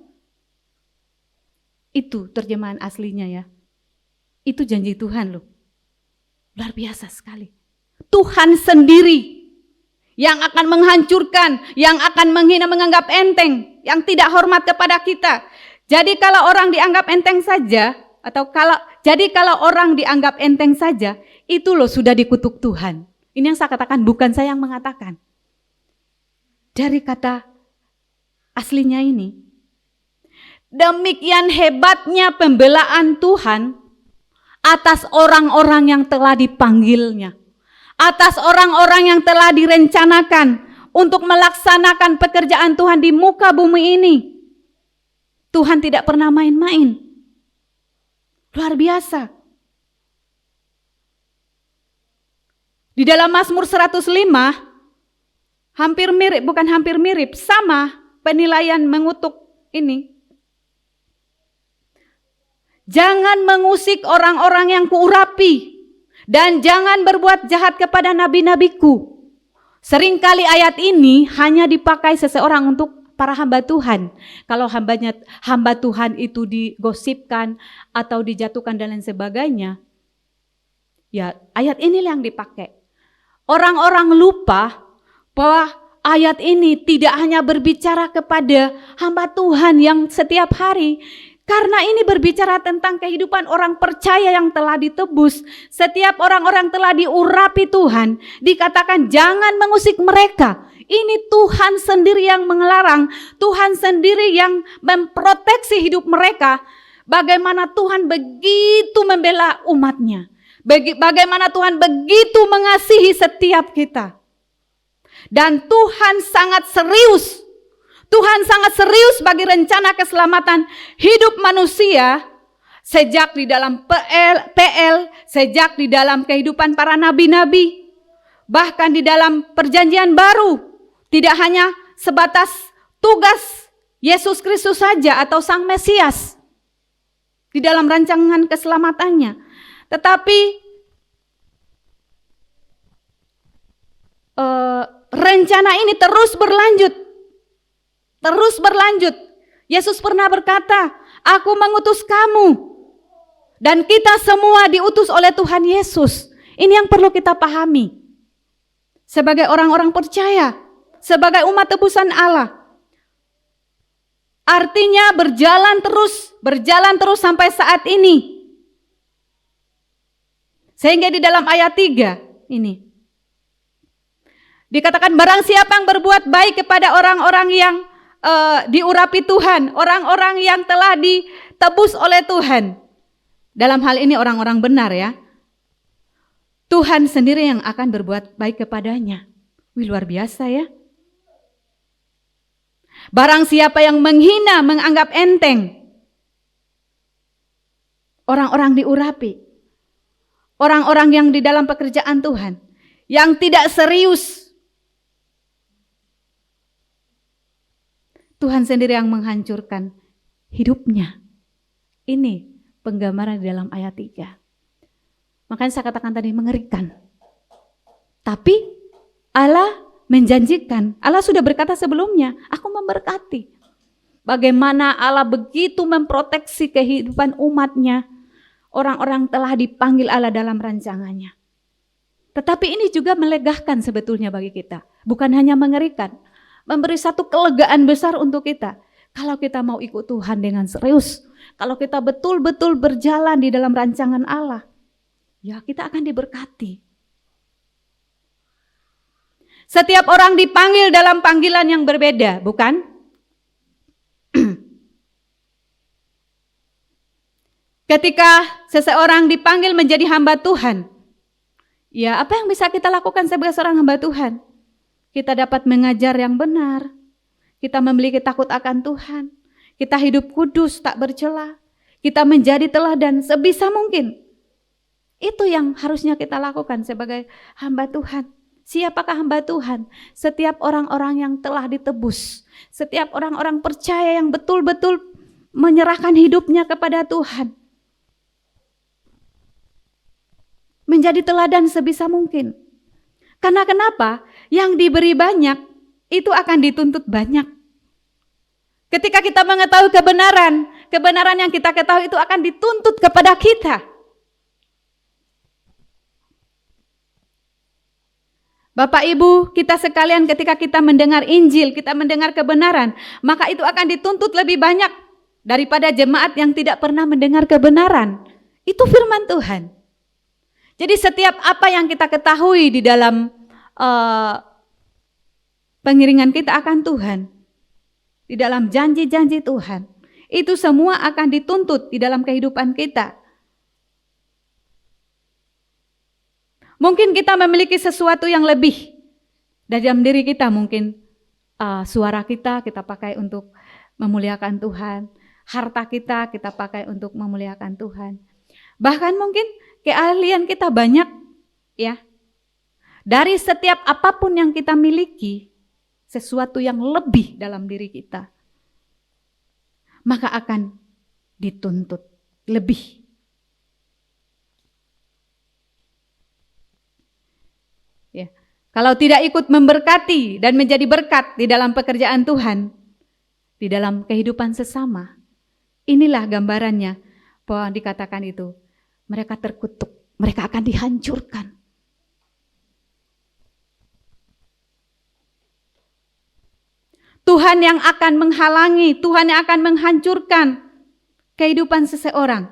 Itu terjemahan aslinya ya. Itu janji Tuhan loh. Luar biasa sekali. Tuhan sendiri yang akan menghancurkan, yang akan menghina, menganggap enteng, yang tidak hormat kepada kita. Jadi kalau orang dianggap enteng saja, atau kalau orang dianggap enteng saja, itu loh sudah dikutuk Tuhan. Ini yang saya katakan, bukan saya yang mengatakan. Dari kata aslinya ini. Demikian hebatnya pembelaan Tuhan atas orang-orang yang telah dipanggilnya. Atas orang-orang yang telah direncanakan untuk melaksanakan pekerjaan Tuhan di muka bumi ini. Tuhan tidak pernah main-main. Luar biasa. Di dalam Mazmur 105, hampir mirip, sama penilaian mengutuk ini. Jangan mengusik orang-orang yang kuurapi, dan jangan berbuat jahat kepada nabi-nabiku. Seringkali ayat ini hanya dipakai seseorang untuk para hamba Tuhan. Kalau hamba Tuhan itu digosipkan atau dijatuhkan dan lain sebagainya, ya ayat ini yang dipakai. Orang-orang lupa bahwa ayat ini tidak hanya berbicara kepada hamba Tuhan yang setiap hari, karena ini berbicara tentang kehidupan orang percaya yang telah ditebus. Setiap orang-orang telah diurapi Tuhan, dikatakan jangan mengusik mereka. Ini Tuhan sendiri yang melarang, Tuhan sendiri yang memproteksi hidup mereka. Bagaimana Tuhan begitu membela umatnya, bagaimana Tuhan begitu mengasihi setiap kita. Dan Tuhan sangat serius. Tuhan sangat serius bagi rencana keselamatan hidup manusia sejak di dalam PL, sejak di dalam kehidupan para nabi-nabi, bahkan di dalam perjanjian baru, tidak hanya sebatas tugas Yesus Kristus saja atau Sang Mesias di dalam rancangan keselamatannya, tetapi rencana ini terus berlanjut. Yesus pernah berkata, aku mengutus kamu. Dan kita semua diutus oleh Tuhan Yesus. Ini yang perlu kita pahami. Sebagai orang-orang percaya, sebagai umat tebusan Allah. Artinya berjalan terus sampai saat ini. Sehingga di dalam ayat 3 ini dikatakan barang siapa yang berbuat baik kepada orang-orang yang diurapi Tuhan, orang-orang yang telah ditebus oleh Tuhan. Dalam hal ini orang-orang benar ya. Tuhan sendiri yang akan berbuat baik kepadanya. Wih, luar biasa ya. Barang siapa yang menghina, menganggap enteng orang-orang diurapi, orang-orang yang di dalam pekerjaan Tuhan, yang tidak serius, Tuhan sendiri yang menghancurkan hidupnya. Ini penggambaran di dalam ayat 3. Makanya saya katakan tadi mengerikan. Tapi Allah menjanjikan, Allah sudah berkata sebelumnya, aku memberkati. Bagaimana Allah begitu memproteksi kehidupan umatnya. Orang-orang telah dipanggil Allah dalam rancangannya. Tetapi ini juga melegakan sebetulnya bagi kita. Bukan hanya mengerikan. Memberi satu kelegaan besar untuk kita. Kalau kita mau ikut Tuhan dengan serius. Kalau kita betul-betul berjalan di dalam rancangan Allah. Ya kita akan diberkati. Setiap orang dipanggil dalam panggilan yang berbeda, bukan? Ketika seseorang dipanggil menjadi hamba Tuhan, ya apa yang bisa kita lakukan sebagai seorang hamba Tuhan? Kita dapat mengajar yang benar, kita memiliki takut akan Tuhan, kita hidup kudus tak bercela, kita menjadi teladan sebisa mungkin. Itu yang harusnya kita lakukan sebagai hamba Tuhan. Siapakah hamba Tuhan? Setiap orang-orang yang telah ditebus, setiap orang-orang percaya yang betul-betul menyerahkan hidupnya kepada Tuhan. Menjadi teladan sebisa mungkin. Karena kenapa? Yang diberi banyak, itu akan dituntut banyak. Ketika kita mengetahui kebenaran, kebenaran yang kita ketahui itu akan dituntut kepada kita. Bapak Ibu, kita sekalian ketika kita mendengar Injil, kita mendengar kebenaran, maka itu akan dituntut lebih banyak daripada jemaat yang tidak pernah mendengar kebenaran. Itu firman Tuhan. Jadi setiap apa yang kita ketahui di dalam pengiringan kita akan Tuhan, di dalam janji-janji Tuhan, itu semua akan dituntut di dalam kehidupan kita. Mungkin kita memiliki sesuatu yang lebih dari dalam diri kita, mungkin suara kita pakai untuk memuliakan Tuhan, harta kita pakai untuk memuliakan Tuhan. Bahkan mungkin keahlian kita banyak ya. Dari setiap apapun yang kita miliki, sesuatu yang lebih dalam diri kita, maka akan dituntut lebih. Ya. Kalau tidak ikut memberkati dan menjadi berkat di dalam pekerjaan Tuhan, di dalam kehidupan sesama, inilah gambarannya bahwa dikatakan itu, mereka terkutuk, mereka akan dihancurkan. Tuhan yang akan menghalangi, Tuhan yang akan menghancurkan kehidupan seseorang.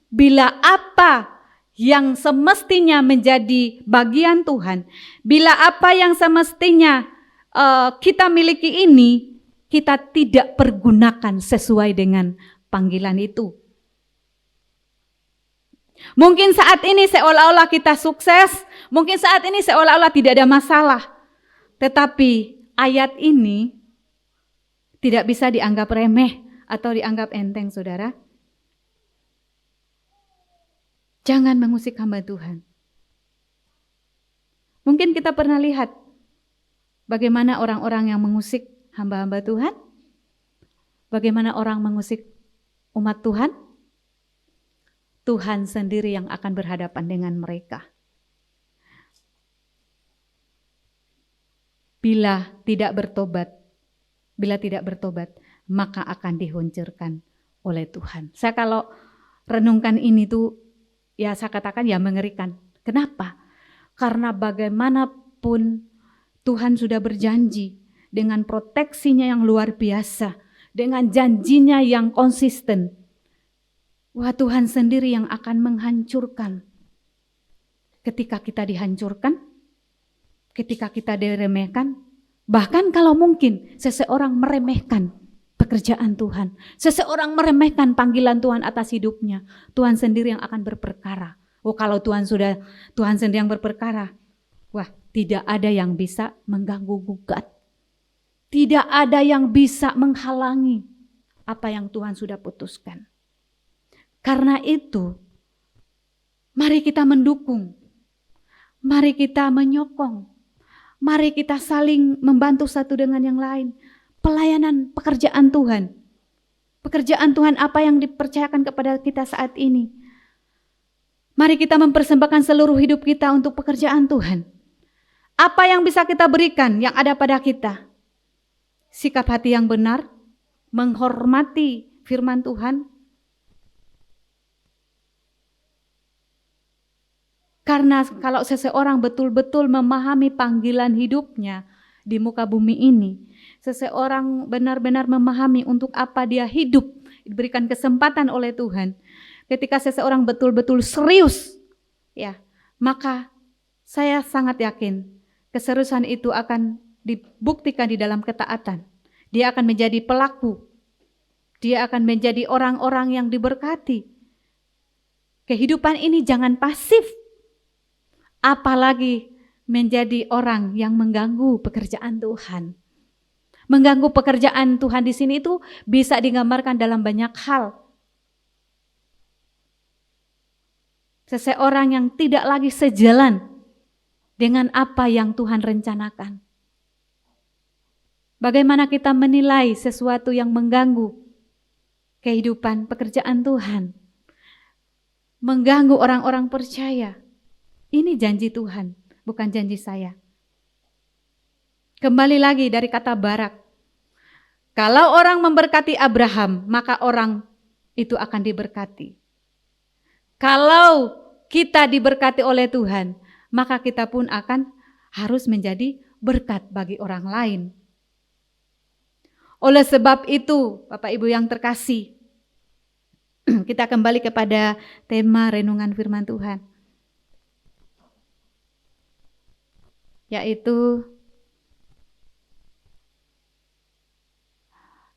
Bila apa yang semestinya menjadi bagian Tuhan, bila apa yang semestinya kita miliki ini, kita tidak pergunakan sesuai dengan panggilan itu. Mungkin saat ini seolah-olah kita sukses, mungkin saat ini seolah-olah tidak ada masalah. Tetapi ayat ini tidak bisa dianggap remeh atau dianggap enteng, saudara. Jangan mengusik hamba Tuhan. Mungkin kita pernah lihat bagaimana orang-orang yang mengusik hamba-hamba Tuhan, bagaimana orang mengusik umat Tuhan. Tuhan sendiri yang akan berhadapan dengan mereka. Bila tidak bertobat, maka akan dihancurkan oleh Tuhan. Saya kalau renungkan ini tuh, ya saya katakan ya mengerikan. Kenapa? Karena bagaimanapun Tuhan sudah berjanji dengan proteksinya yang luar biasa, dengan janjinya yang konsisten. Wah, Tuhan sendiri yang akan menghancurkan. Ketika kita dihancurkan, ketika kita diremehkan, bahkan kalau mungkin seseorang meremehkan pekerjaan Tuhan, seseorang meremehkan panggilan Tuhan atas hidupnya, Tuhan sendiri yang akan berperkara. Oh, kalau Tuhan sendiri yang berperkara, wah, tidak ada yang bisa mengganggu gugat. Tidak ada yang bisa menghalangi apa yang Tuhan sudah putuskan. Karena itu, mari kita mendukung, mari kita menyokong, mari kita saling membantu satu dengan yang lain. Pelayanan pekerjaan Tuhan. Pekerjaan Tuhan apa yang dipercayakan kepada kita saat ini. Mari kita mempersembahkan seluruh hidup kita untuk pekerjaan Tuhan. Apa yang bisa kita berikan yang ada pada kita? Sikap hati yang benar, menghormati firman Tuhan. Karena kalau seseorang betul-betul memahami panggilan hidupnya di muka bumi ini, seseorang benar-benar memahami untuk apa dia hidup, diberikan kesempatan oleh Tuhan. Ketika seseorang betul-betul serius, ya, maka saya sangat yakin keseriusan itu akan dibuktikan di dalam ketaatan. Dia akan menjadi pelaku. Dia akan menjadi orang-orang yang diberkati. Kehidupan ini jangan pasif. Apalagi menjadi orang yang mengganggu pekerjaan Tuhan. Mengganggu pekerjaan Tuhan di sini itu bisa digambarkan dalam banyak hal. Seseorang yang tidak lagi sejalan dengan apa yang Tuhan rencanakan. Bagaimana kita menilai sesuatu yang mengganggu kehidupan pekerjaan Tuhan, mengganggu orang-orang percaya. Ini janji Tuhan, bukan janji saya. Kembali lagi dari kata barak. Kalau orang memberkati Abraham, maka orang itu akan diberkati. Kalau kita diberkati oleh Tuhan, maka kita pun akan harus menjadi berkat bagi orang lain. Oleh sebab itu, Bapak Ibu yang terkasih, kita kembali kepada tema renungan firman Tuhan, yaitu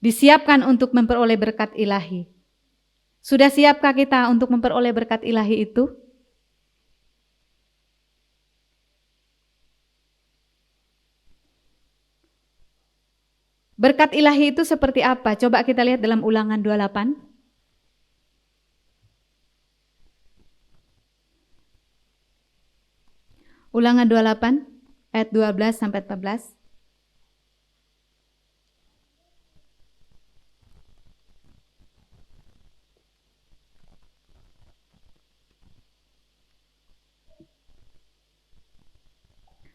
disiapkan untuk memperoleh berkat ilahi. Sudah siapkah kita untuk memperoleh berkat ilahi itu? Berkat ilahi itu seperti apa? Coba kita lihat dalam Ulangan 28. Ulangan 28 ayat 12 sampai 14.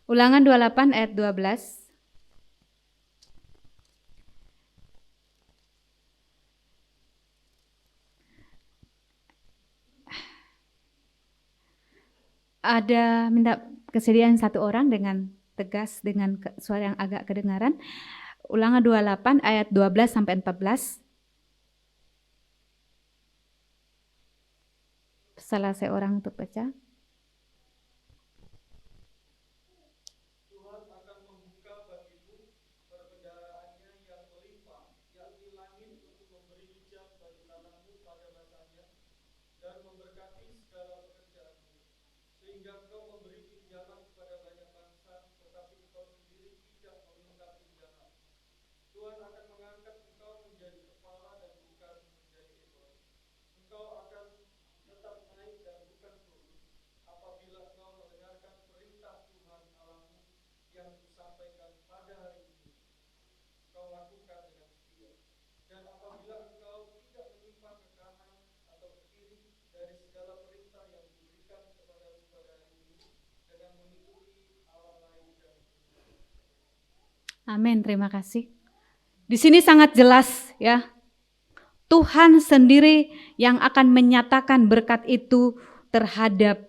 Ulangan 28 ayat 12. Ada minta kesediaan satu orang dengan tegas dengan suara yang agak kedengaran. Ulangan 28 ayat 12 sampai 14. Salah seorang untuk baca. Amin, terima kasih. Di sini sangat jelas ya. Tuhan sendiri yang akan menyatakan berkat itu terhadap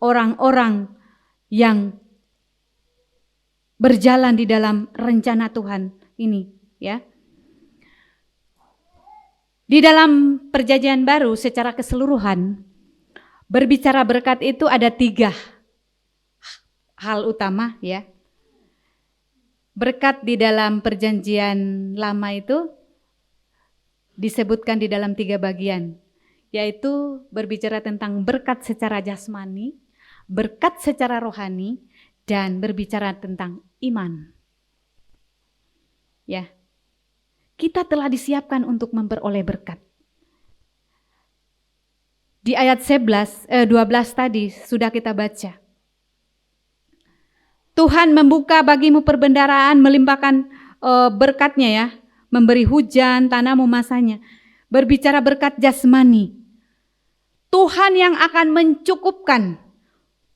orang-orang yang berjalan di dalam rencana Tuhan ini, ya. Di dalam Perjanjian Baru secara keseluruhan, berbicara berkat itu ada 3 hal utama, ya. Berkat di dalam Perjanjian Lama itu disebutkan di dalam 3 bagian, yaitu berbicara tentang berkat secara jasmani, berkat secara rohani, dan berbicara tentang iman. Ya. Kita telah disiapkan untuk memperoleh berkat. Di ayat 12 tadi sudah kita baca. Tuhan membuka bagimu perbendaharaan, melimpahkan berkatnya, ya, memberi hujan, tanah memasanya. Berbicara berkat jasmani. Tuhan yang akan mencukupkan,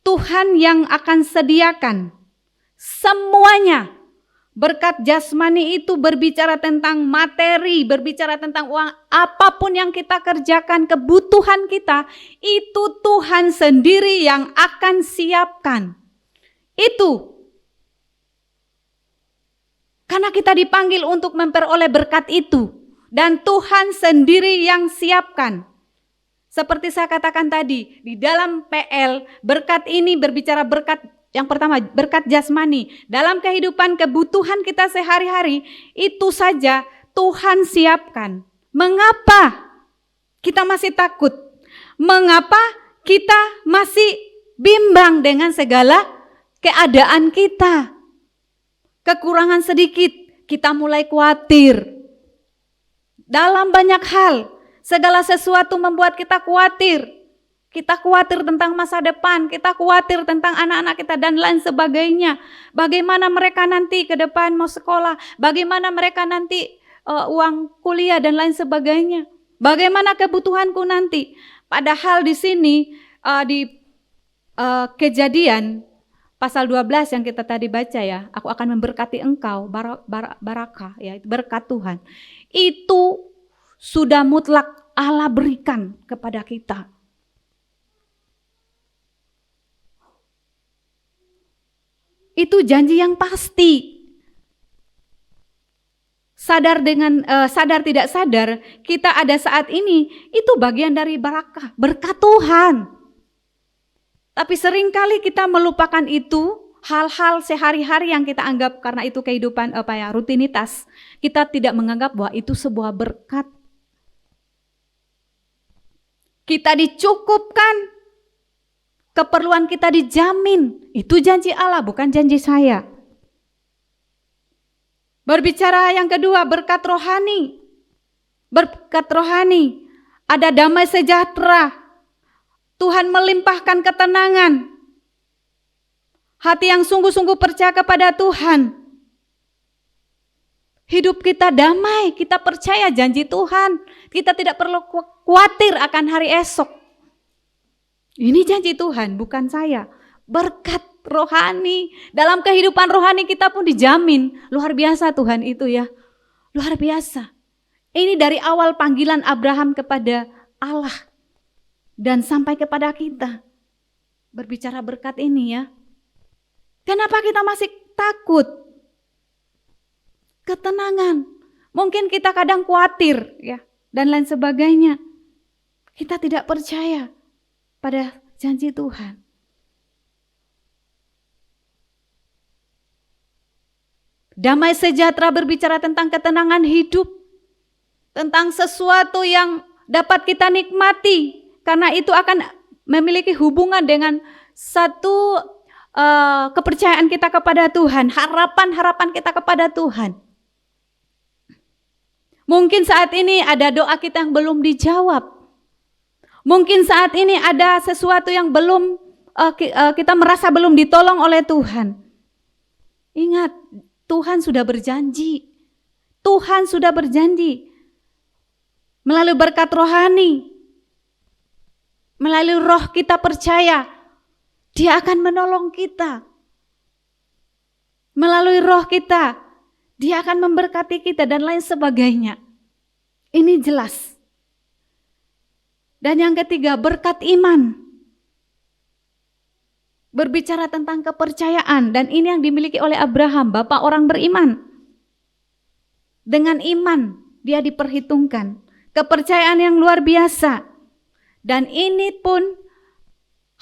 Tuhan yang akan sediakan semuanya. Berkat jasmani itu berbicara tentang materi, berbicara tentang uang, apapun yang kita kerjakan, kebutuhan kita, itu Tuhan sendiri yang akan siapkan. Itu. Karena kita dipanggil untuk memperoleh berkat itu. Dan Tuhan sendiri yang siapkan. Seperti saya katakan tadi, di dalam PL, berkat ini berbicara berkat. Yang pertama, berkat jasmani. Dalam kehidupan kebutuhan kita sehari-hari, itu saja Tuhan siapkan. Mengapa kita masih takut? Mengapa kita masih bimbang dengan segala keadaan kita? Kekurangan sedikit, kita mulai khawatir. Dalam banyak hal, segala sesuatu membuat kita khawatir. Kita khawatir tentang masa depan, kita khawatir tentang anak-anak kita dan lain sebagainya. Bagaimana mereka nanti ke depan mau sekolah, bagaimana mereka nanti uang kuliah dan lain sebagainya. Bagaimana kebutuhanku nanti. Padahal di sini di Kejadian pasal 12 yang kita tadi baca, ya, aku akan memberkati engkau, barakah, ya, berkat Tuhan. Itu sudah mutlak Allah berikan kepada kita. Itu janji yang pasti. Sadar tidak sadar, kita ada saat ini, itu bagian dari barakah, berkat Tuhan. Tapi seringkali kita melupakan itu, hal-hal sehari-hari yang kita anggap karena itu kehidupan rutinitas. Kita tidak menganggap bahwa itu sebuah berkat. Kita dicukupkan. Keperluan kita dijamin. Itu janji Allah, bukan janji saya. Berbicara yang kedua, berkat rohani. Berkat rohani. Ada damai sejahtera. Tuhan melimpahkan ketenangan. Hati yang sungguh-sungguh percaya kepada Tuhan. Hidup kita damai, kita percaya janji Tuhan. Kita tidak perlu khawatir akan hari esok. Ini janji Tuhan, bukan saya. Berkat rohani. Dalam kehidupan rohani kita pun dijamin. Luar biasa Tuhan itu, ya. Luar biasa. Ini dari awal panggilan Abraham kepada Allah. Dan sampai kepada kita. Berbicara berkat ini, ya. Kenapa kita masih takut? Ketenangan. Mungkin kita kadang khawatir, ya, dan lain sebagainya. Kita tidak percaya pada janji Tuhan. Damai sejahtera berbicara tentang ketenangan hidup, tentang sesuatu yang dapat kita nikmati, karena itu akan memiliki hubungan dengan satu kepercayaan kita kepada Tuhan, harapan-harapan kita kepada Tuhan. Mungkin saat ini ada doa kita yang belum dijawab. Mungkin saat ini ada sesuatu yang belum kita merasa belum ditolong oleh Tuhan. Ingat, Tuhan sudah berjanji. Tuhan sudah berjanji. Melalui berkat rohani, melalui roh kita percaya, Dia akan menolong kita. Melalui roh kita, Dia akan memberkati kita dan lain sebagainya. Ini jelas. Dan yang ketiga, berkat iman. berbicara tentang kepercayaan, dan ini yang dimiliki oleh Abraham, bapak orang beriman. Dengan iman dia diperhitungkan, kepercayaan yang luar biasa. Dan ini pun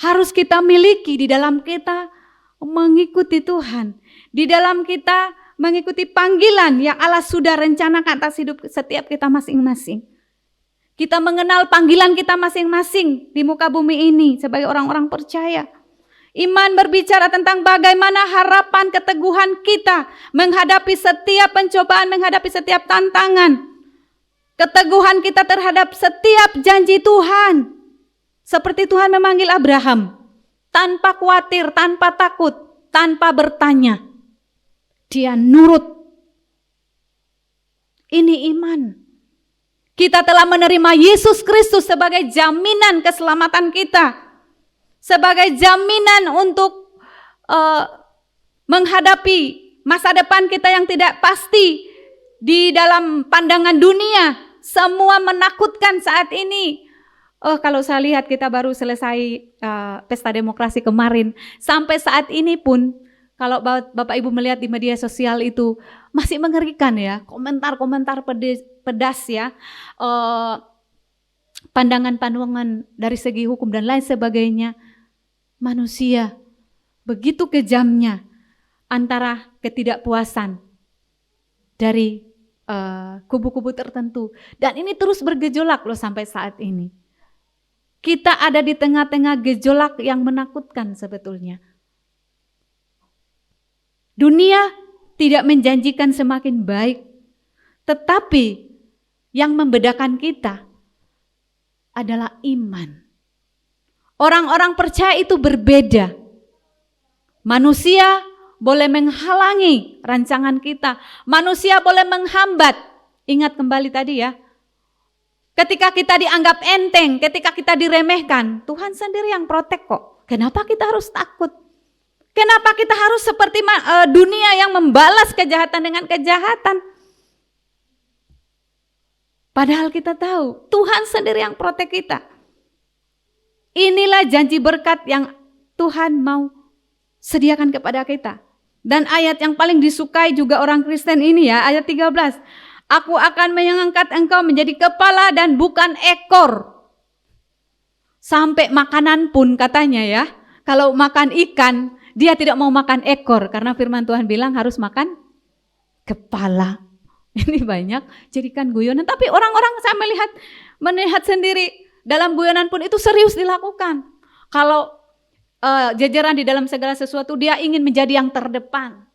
harus kita miliki di dalam kita mengikuti Tuhan, di dalam kita mengikuti panggilan yang Allah sudah rencanakan atas hidup setiap kita masing-masing. Kita mengenal panggilan kita masing-masing di muka bumi ini sebagai orang-orang percaya. Iman berbicara tentang bagaimana harapan keteguhan kita menghadapi setiap pencobaan, menghadapi setiap tantangan. Keteguhan kita terhadap setiap janji Tuhan. Seperti Tuhan memanggil Abraham, tanpa khawatir, tanpa takut, tanpa bertanya. Dia nurut. Ini iman. Kita telah menerima Yesus Kristus sebagai jaminan keselamatan kita. Sebagai jaminan untuk menghadapi masa depan kita yang tidak pasti di dalam pandangan dunia. Semua menakutkan saat ini. Kalau saya lihat kita baru selesai pesta demokrasi kemarin. Sampai saat ini pun kalau Bapak Ibu melihat di media sosial itu masih mengerikan ya. Komentar-komentar pedas ya. Pandangan-pandangan dari segi hukum dan lain sebagainya. Manusia begitu kejamnya antara ketidakpuasan dari kubu-kubu tertentu, dan ini terus bergejolak loh sampai saat ini. Kita ada di tengah-tengah gejolak yang menakutkan sebetulnya. Dunia tidak menjanjikan semakin baik, tetapi yang membedakan kita adalah iman. Orang-orang percaya itu berbeda. Manusia boleh menghalangi rancangan kita. Manusia boleh menghambat. Ingat kembali tadi ya. Ketika kita dianggap enteng, ketika kita diremehkan, Tuhan sendiri yang protek kok. Kenapa kita harus takut? Kenapa kita harus seperti dunia yang membalas kejahatan dengan kejahatan? Padahal kita tahu Tuhan sendiri yang protek kita. Inilah janji berkat yang Tuhan mau sediakan kepada kita. Dan ayat yang paling disukai juga orang Kristen ini ya, ayat 13. Aku akan mengangkat engkau menjadi kepala dan bukan ekor. Sampai makanan pun katanya ya, kalau makan ikan, dia tidak mau makan ekor. Karena firman Tuhan bilang harus makan kepala. Ini banyak jadikan guyonan. Tapi orang-orang saya melihat sendiri, dalam guyonan pun itu serius dilakukan. Kalau jajaran di dalam segala sesuatu dia ingin menjadi yang terdepan.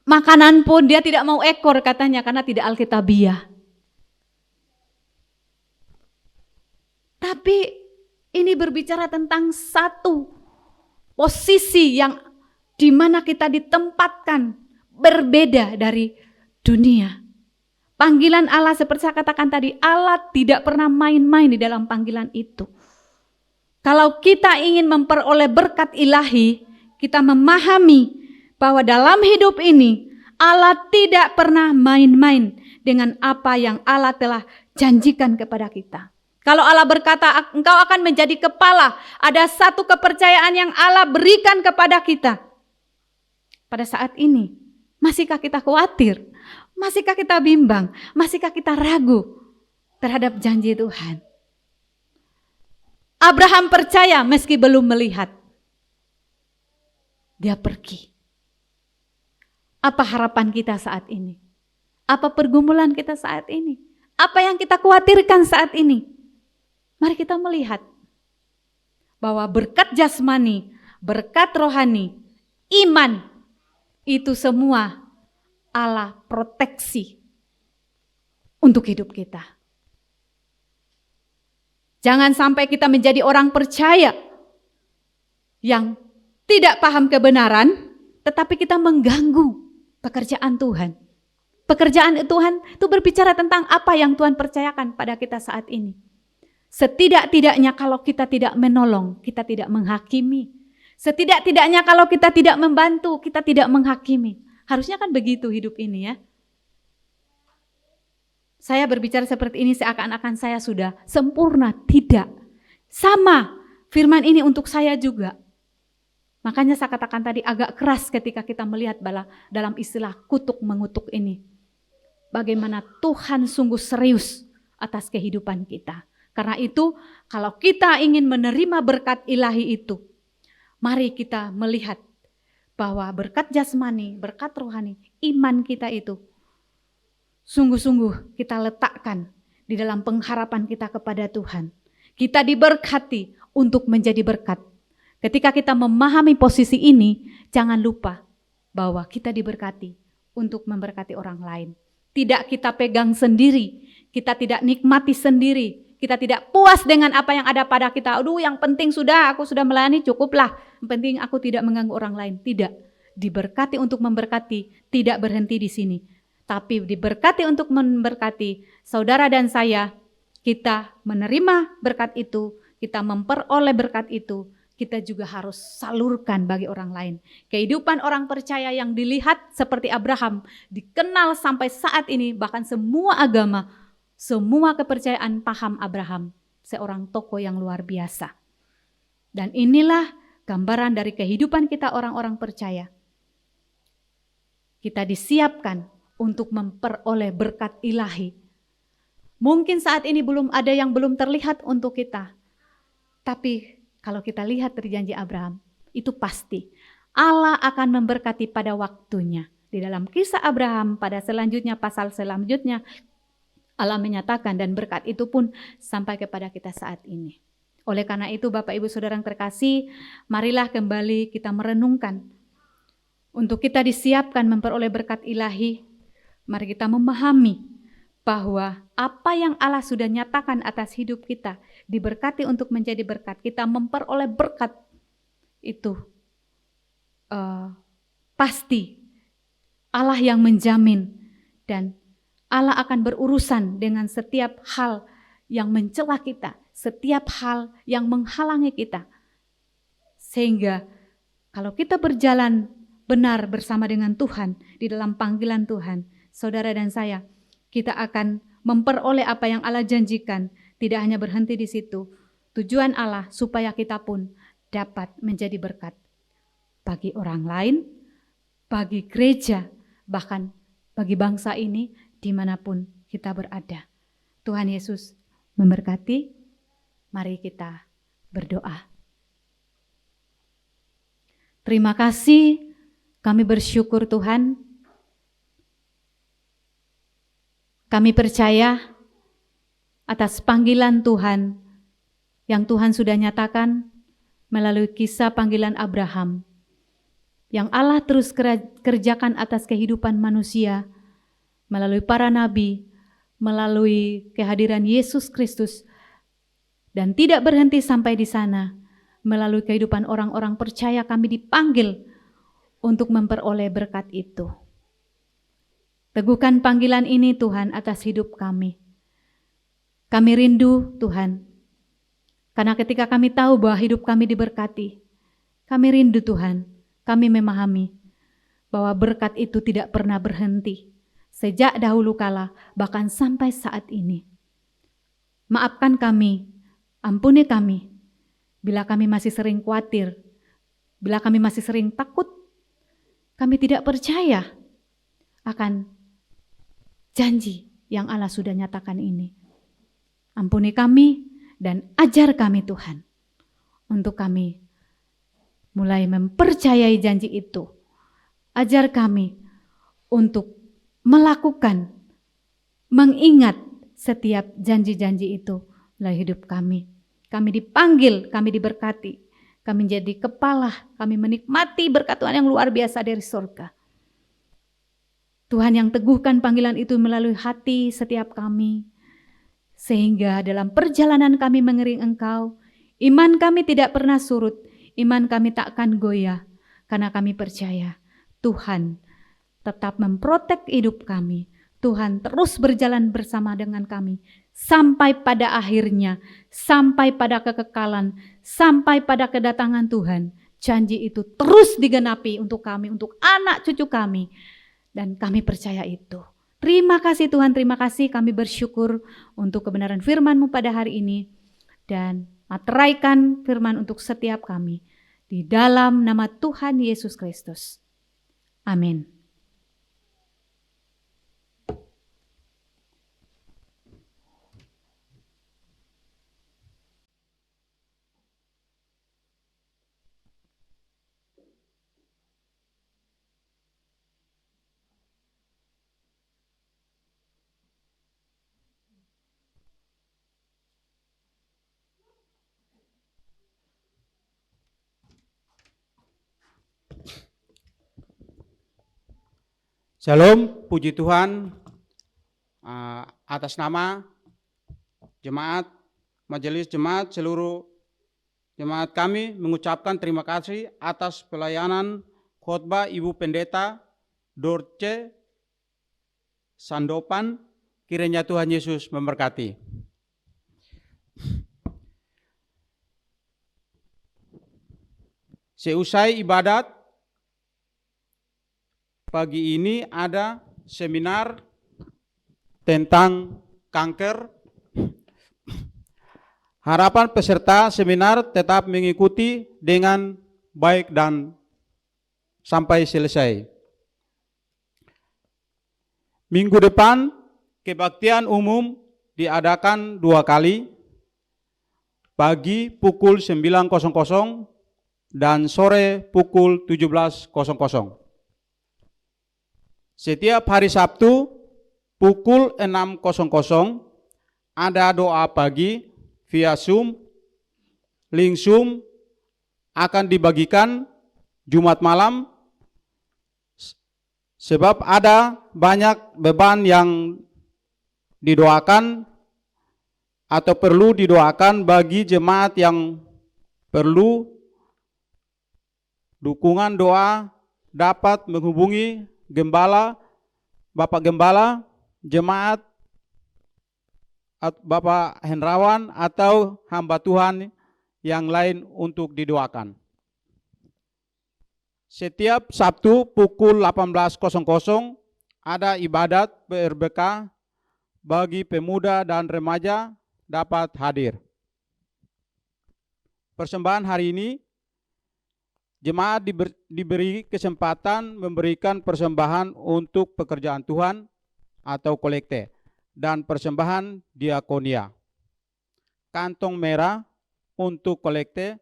Makanan pun dia tidak mau ekor katanya karena tidak alkitabiah. Tapi ini berbicara tentang satu posisi yang dimana kita ditempatkan berbeda dari dunia. Panggilan Allah seperti saya katakan tadi, Allah tidak pernah main-main di dalam panggilan itu. Kalau kita ingin memperoleh berkat ilahi, kita memahami bahwa dalam hidup ini Allah tidak pernah main-main dengan apa yang Allah telah janjikan kepada kita. Kalau Allah berkata engkau akan menjadi kepala, ada satu kepercayaan yang Allah berikan kepada kita. Pada saat ini, masihkah kita khawatir? Masihkah kita bimbang? Masihkah kita ragu terhadap janji Tuhan? Abraham percaya meski belum melihat. Dia pergi. Apa harapan kita saat ini? Apa pergumulan kita saat ini? Apa yang kita khawatirkan saat ini? Mari kita melihat bahwa berkat jasmani, berkat rohani, iman, itu semua Allah proteksi untuk hidup kita. Jangan sampai kita menjadi orang percaya yang tidak paham kebenaran, tetapi kita mengganggu pekerjaan Tuhan. Pekerjaan Tuhan itu berbicara tentang apa yang Tuhan percayakan pada kita saat ini. Setidak-tidaknya kalau kita tidak menolong, kita tidak menghakimi. Setidak-tidaknya kalau kita tidak membantu, kita tidak menghakimi. Harusnya kan begitu hidup ini ya. Saya berbicara seperti ini seakan-akan saya sudah sempurna. Tidak. Sama firman ini untuk saya juga. Makanya saya katakan tadi agak keras ketika kita melihat dalam istilah kutuk mengutuk ini. Bagaimana Tuhan sungguh serius atas kehidupan kita. Karena itu kalau kita ingin menerima berkat ilahi itu, mari kita melihat bahwa berkat jasmani, berkat rohani, iman kita itu sungguh-sungguh kita letakkan di dalam pengharapan kita kepada Tuhan. Kita diberkati untuk menjadi berkat. Ketika kita memahami posisi ini, jangan lupa bahwa kita diberkati untuk memberkati orang lain. Tidak kita pegang sendiri, kita tidak nikmati sendiri, kita tidak puas dengan apa yang ada pada kita. Aduh, yang penting aku sudah melayani, cukuplah. Yang penting aku tidak mengganggu orang lain. Tidak, diberkati untuk memberkati, tidak berhenti di sini. Tapi diberkati untuk memberkati saudara dan saya, kita menerima berkat itu, kita memperoleh berkat itu, kita juga harus salurkan bagi orang lain. Kehidupan orang percaya yang dilihat seperti Abraham, dikenal sampai saat ini, bahkan semua agama, semua kepercayaan paham Abraham, seorang tokoh yang luar biasa. Dan inilah gambaran dari kehidupan kita orang-orang percaya. Kita disiapkan untuk memperoleh berkat ilahi. Mungkin saat ini belum ada yang belum terlihat untuk kita. Tapi kalau kita lihat dari janji Abraham, itu pasti Allah akan memberkati pada waktunya. Di dalam kisah Abraham pada selanjutnya, pasal selanjutnya, Allah menyatakan dan berkat itu pun sampai kepada kita saat ini. Oleh karena itu Bapak Ibu Saudara yang terkasih, marilah kembali kita merenungkan. Untuk kita disiapkan memperoleh berkat ilahi, mari kita memahami bahwa apa yang Allah sudah nyatakan atas hidup kita, diberkati untuk menjadi berkat, kita memperoleh berkat itu pasti Allah yang menjamin, dan Allah akan berurusan dengan setiap hal yang mencela kita, setiap hal yang menghalangi kita. Sehingga kalau kita berjalan benar bersama dengan Tuhan, di dalam panggilan Tuhan, saudara dan saya, kita akan memperoleh apa yang Allah janjikan. Tidak hanya berhenti di situ. Tujuan Allah supaya kita pun dapat menjadi berkat bagi orang lain, bagi gereja, bahkan bagi bangsa ini dimanapun kita berada. Tuhan Yesus memberkati. Mari kita berdoa. Terima kasih, kami bersyukur Tuhan. Kami percaya atas panggilan Tuhan yang Tuhan sudah nyatakan melalui kisah panggilan Abraham, yang Allah terus kerjakan atas kehidupan manusia melalui para nabi, melalui kehadiran Yesus Kristus, dan tidak berhenti sampai di sana. Melalui kehidupan orang-orang percaya kami dipanggil untuk memperoleh berkat itu. Teguhkan panggilan ini Tuhan atas hidup kami. Kami rindu Tuhan, karena ketika kami tahu bahwa hidup kami diberkati, kami rindu Tuhan, kami memahami bahwa berkat itu tidak pernah berhenti. Sejak dahulu kala, bahkan sampai saat ini. Maafkan kami, ampuni kami, bila kami masih sering khawatir, bila kami masih sering takut, kami tidak percaya akan janji yang Allah sudah nyatakan ini. Ampuni kami dan ajar kami Tuhan, untuk kami mulai mempercayai janji itu. Ajar kami untuk melakukan, mengingat setiap janji-janji itu dalam hidup kami. Kami dipanggil, kami diberkati, kami menjadi kepala, kami menikmati berkat Tuhan yang luar biasa dari surga. Tuhan yang teguhkan panggilan itu melalui hati setiap kami, sehingga dalam perjalanan kami mengiring Engkau, iman kami tidak pernah surut, iman kami tak akan goyah, karena kami percaya Tuhan tetap memprotek hidup kami. Tuhan terus berjalan bersama dengan kami, sampai pada akhirnya, sampai pada kekekalan, sampai pada kedatangan Tuhan. Janji itu terus digenapi untuk kami, untuk anak cucu kami. Dan kami percaya itu. Terima kasih Tuhan, terima kasih, kami bersyukur untuk kebenaran firman-Mu pada hari ini. Dan materaikan firman untuk setiap kami. Di dalam nama Tuhan Yesus Kristus. Amin. Shalom, puji Tuhan. Atas nama jemaat, majelis jemaat, seluruh jemaat kami mengucapkan terima kasih atas pelayanan khotbah Ibu Pendeta Dorce Sandopan. Kiranya Tuhan Yesus memberkati. Seusai ibadat, pagi ini ada seminar tentang kanker. Harapan peserta seminar tetap mengikuti dengan baik dan sampai selesai. Minggu depan kebaktian umum diadakan 2 kali, pagi pukul 9.00 dan sore pukul 17.00. Setiap hari Sabtu pukul 6.00 ada doa pagi via Zoom. Link Zoom akan dibagikan Jumat malam sebab ada banyak beban yang didoakan atau perlu didoakan bagi jemaat yang perlu dukungan doa dapat menghubungi Gembala, Bapak Gembala, jemaat, Bapak Hendrawan atau hamba Tuhan yang lain untuk didoakan. Setiap Sabtu pukul 18.00 ada ibadat PRBK bagi pemuda dan remaja dapat hadir. Persembahan hari ini, jemaat diberi kesempatan memberikan persembahan untuk pekerjaan Tuhan atau kolekte dan persembahan diakonia. Kantong merah untuk kolekte,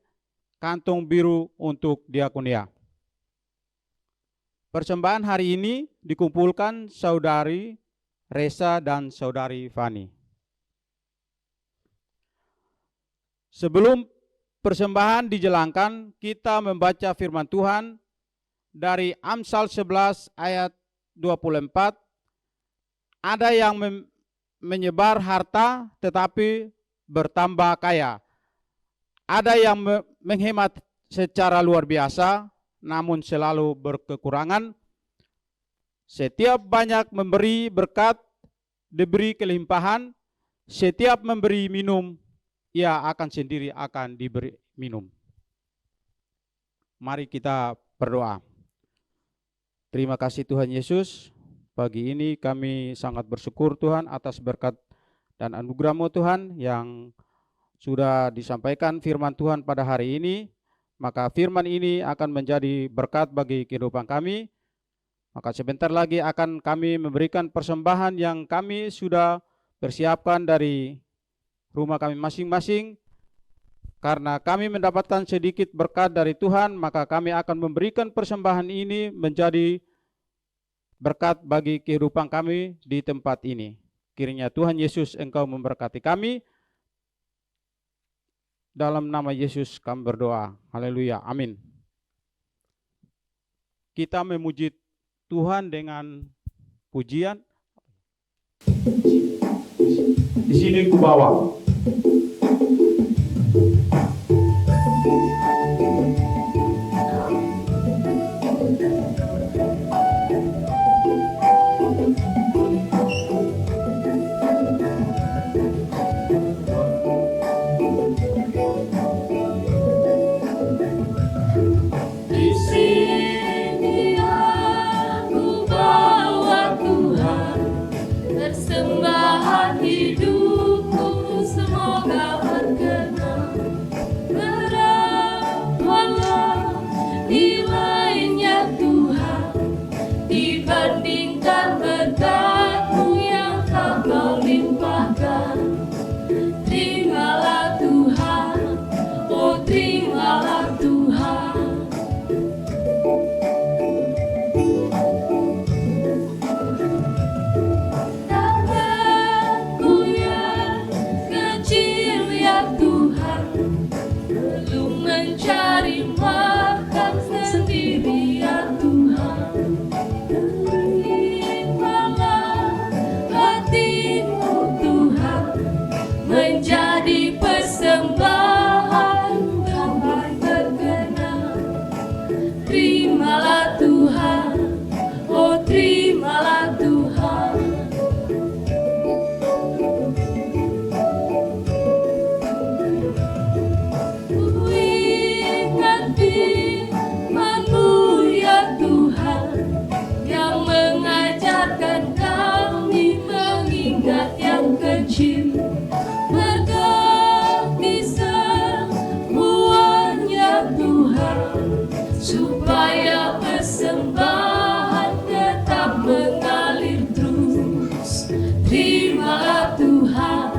kantong biru untuk diakonia. Persembahan hari ini dikumpulkan Saudari Resa dan Saudari Fani. Sebelum persembahan dijalankan, kita membaca firman Tuhan dari Amsal 11 ayat 24. Ada yang menyebar harta tetapi bertambah kaya. Ada yang menghemat secara luar biasa namun selalu berkekurangan. Setiap banyak memberi berkat, diberi kelimpahan. Setiap memberi minum, ia akan sendiri akan diberi minum. Mari kita berdoa. Terima kasih Tuhan Yesus. Pagi ini kami sangat bersyukur Tuhan atas berkat dan anugerah-Mu Tuhan yang sudah disampaikan firman Tuhan pada hari ini. Maka firman ini akan menjadi berkat bagi kehidupan kami. Maka sebentar lagi akan kami memberikan persembahan yang kami sudah persiapkan dari rumah kami masing-masing. Karena kami mendapatkan sedikit berkat dari Tuhan, maka kami akan memberikan persembahan ini menjadi berkat bagi kehidupan kami di tempat ini. Kiranya Tuhan Yesus Engkau memberkati kami. Dalam nama Yesus kami berdoa. Haleluya. Amin. Kita memuji Tuhan dengan pujian. Di sini ku bawa. Persembahan hidupku semoga terimalah Tuhan. Ku ingat firman-Mu ya Tuhan, yang mengajarkan kami mengingat yang kecil. Berkati semuanya Tuhan, supaya persembahan tetap mengalir terus. Terimalah Tuhan,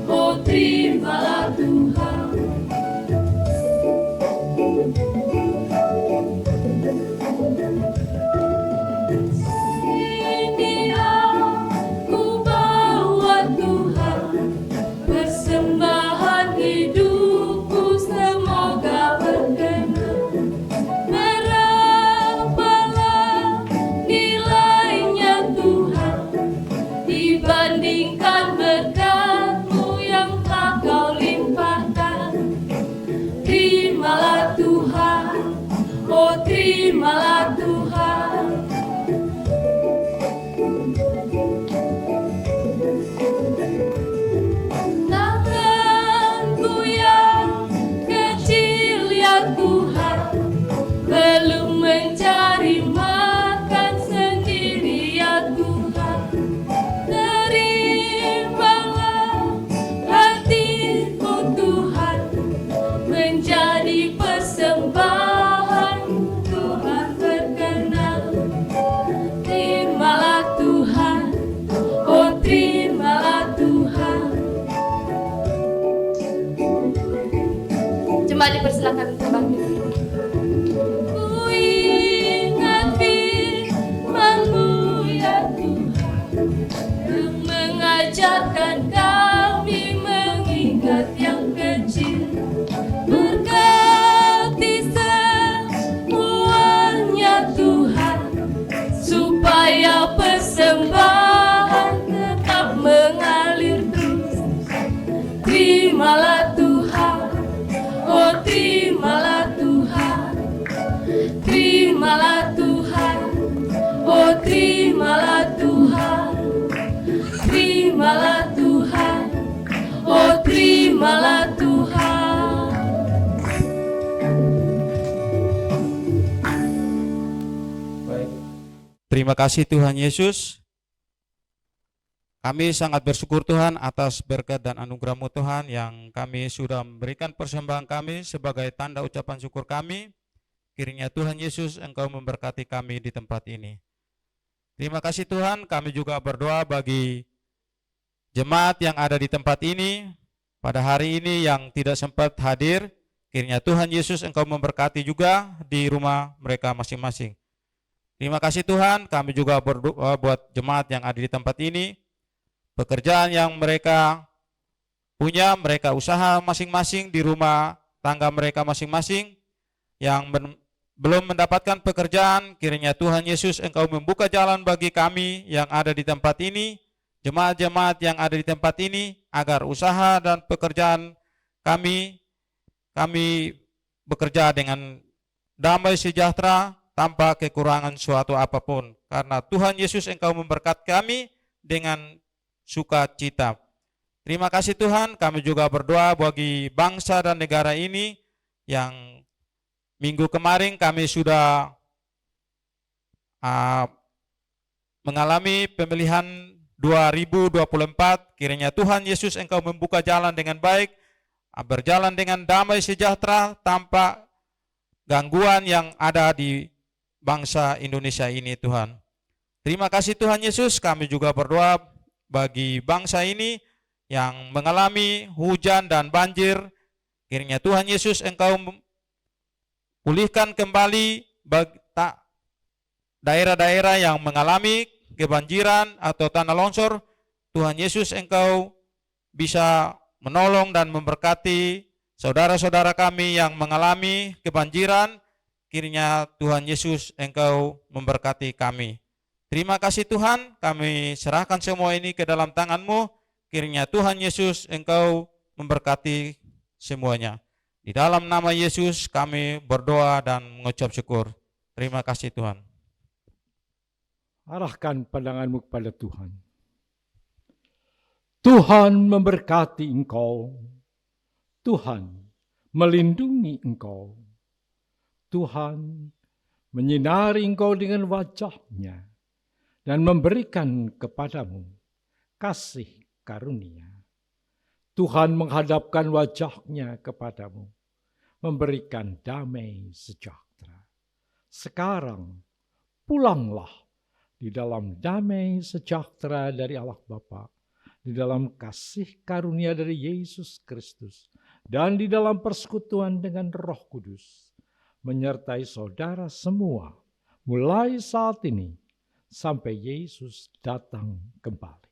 oh terimalah Tuhan. Sini aku bawa Tuhan, persembahan hidupku semoga berkenan. Berapalah nilainya Tuhan, dibandingkan berkat-Mu yang telah Kau limpahkan. Terimalah Tuhan, oh terimalah Tuhan. Tanganku yang kecil ya Tuhan, belum mencari makan sendiri ya Tuhan. Terimalah hatiku Tuhan, menjadi persembahan Tuhan berkenan. Terimalah Tuhan, oh terimalah Tuhan. Jemaat dipersilakan untuk bangkit. Ku ingat firman-Mu ya Tuhan, yang mengajarkan kami mengingat yang kecil. Berkati semuanya Tuhan, supaya persembahan tetap mengalir terus. Terimalah Tuhan, oh terimalah Tuhan. Terimalah Tuhan, oh terimalah Tuhan. Terimalah Tuhan, oh terimalah Tuhan. Baik. Terima kasih Tuhan Yesus. Kami sangat bersyukur Tuhan atas berkat dan anugerah-Mu Tuhan, yang kami sudah memberikan persembahan kami sebagai tanda ucapan syukur kami. Kiranya Tuhan Yesus Engkau memberkati kami di tempat ini. Terima kasih Tuhan, kami juga berdoa bagi jemaat yang ada di tempat ini pada hari ini yang tidak sempat hadir. Kiranya Tuhan Yesus Engkau memberkati juga di rumah mereka masing-masing. Terima kasih Tuhan, kami juga berdoa buat jemaat yang ada di tempat ini. Pekerjaan yang mereka punya, mereka usaha masing-masing di rumah tangga mereka masing-masing. Yang belum mendapatkan pekerjaan, kiranya Tuhan Yesus Engkau membuka jalan bagi kami yang ada di tempat ini, jemaat-jemaat yang ada di tempat ini, agar usaha dan pekerjaan kami bekerja dengan damai sejahtera tanpa kekurangan suatu apapun. Karena Tuhan Yesus Engkau memberkati kami dengan sukacita. Terima kasih Tuhan, kami juga berdoa bagi bangsa dan negara ini yang minggu kemarin kami sudah mengalami pemilihan 2024. Kiranya Tuhan Yesus Engkau membuka jalan dengan baik, berjalan dengan damai sejahtera tanpa gangguan yang ada di bangsa Indonesia ini Tuhan. Terima kasih Tuhan Yesus, kami juga berdoa bagi bangsa ini yang mengalami hujan dan banjir. Kiranya Tuhan Yesus Engkau pulihkan kembali daerah-daerah yang mengalami kebanjiran atau tanah longsor. Tuhan Yesus Engkau bisa menolong dan memberkati saudara-saudara kami yang mengalami kebanjiran. Kiranya Tuhan Yesus Engkau memberkati kami. Terima kasih Tuhan, kami serahkan semua ini ke dalam tangan-Mu. Kiranya Tuhan Yesus Engkau memberkati semuanya. Di dalam nama Yesus kami berdoa dan mengucap syukur. Terima kasih Tuhan. Arahkan pandanganmu kepada Tuhan. Tuhan memberkati engkau. Tuhan melindungi engkau. Tuhan menyinari engkau dengan wajah-Nya dan memberikan kepadamu kasih karunia. Tuhan menghadapkan wajah-Nya kepadamu, memberikan damai sejahtera. Sekarang pulanglah di dalam damai sejahtera dari Allah Bapa, di dalam kasih karunia dari Yesus Kristus, dan di dalam persekutuan dengan Roh Kudus, menyertai saudara semua, mulai saat ini sampai Yesus datang kembali.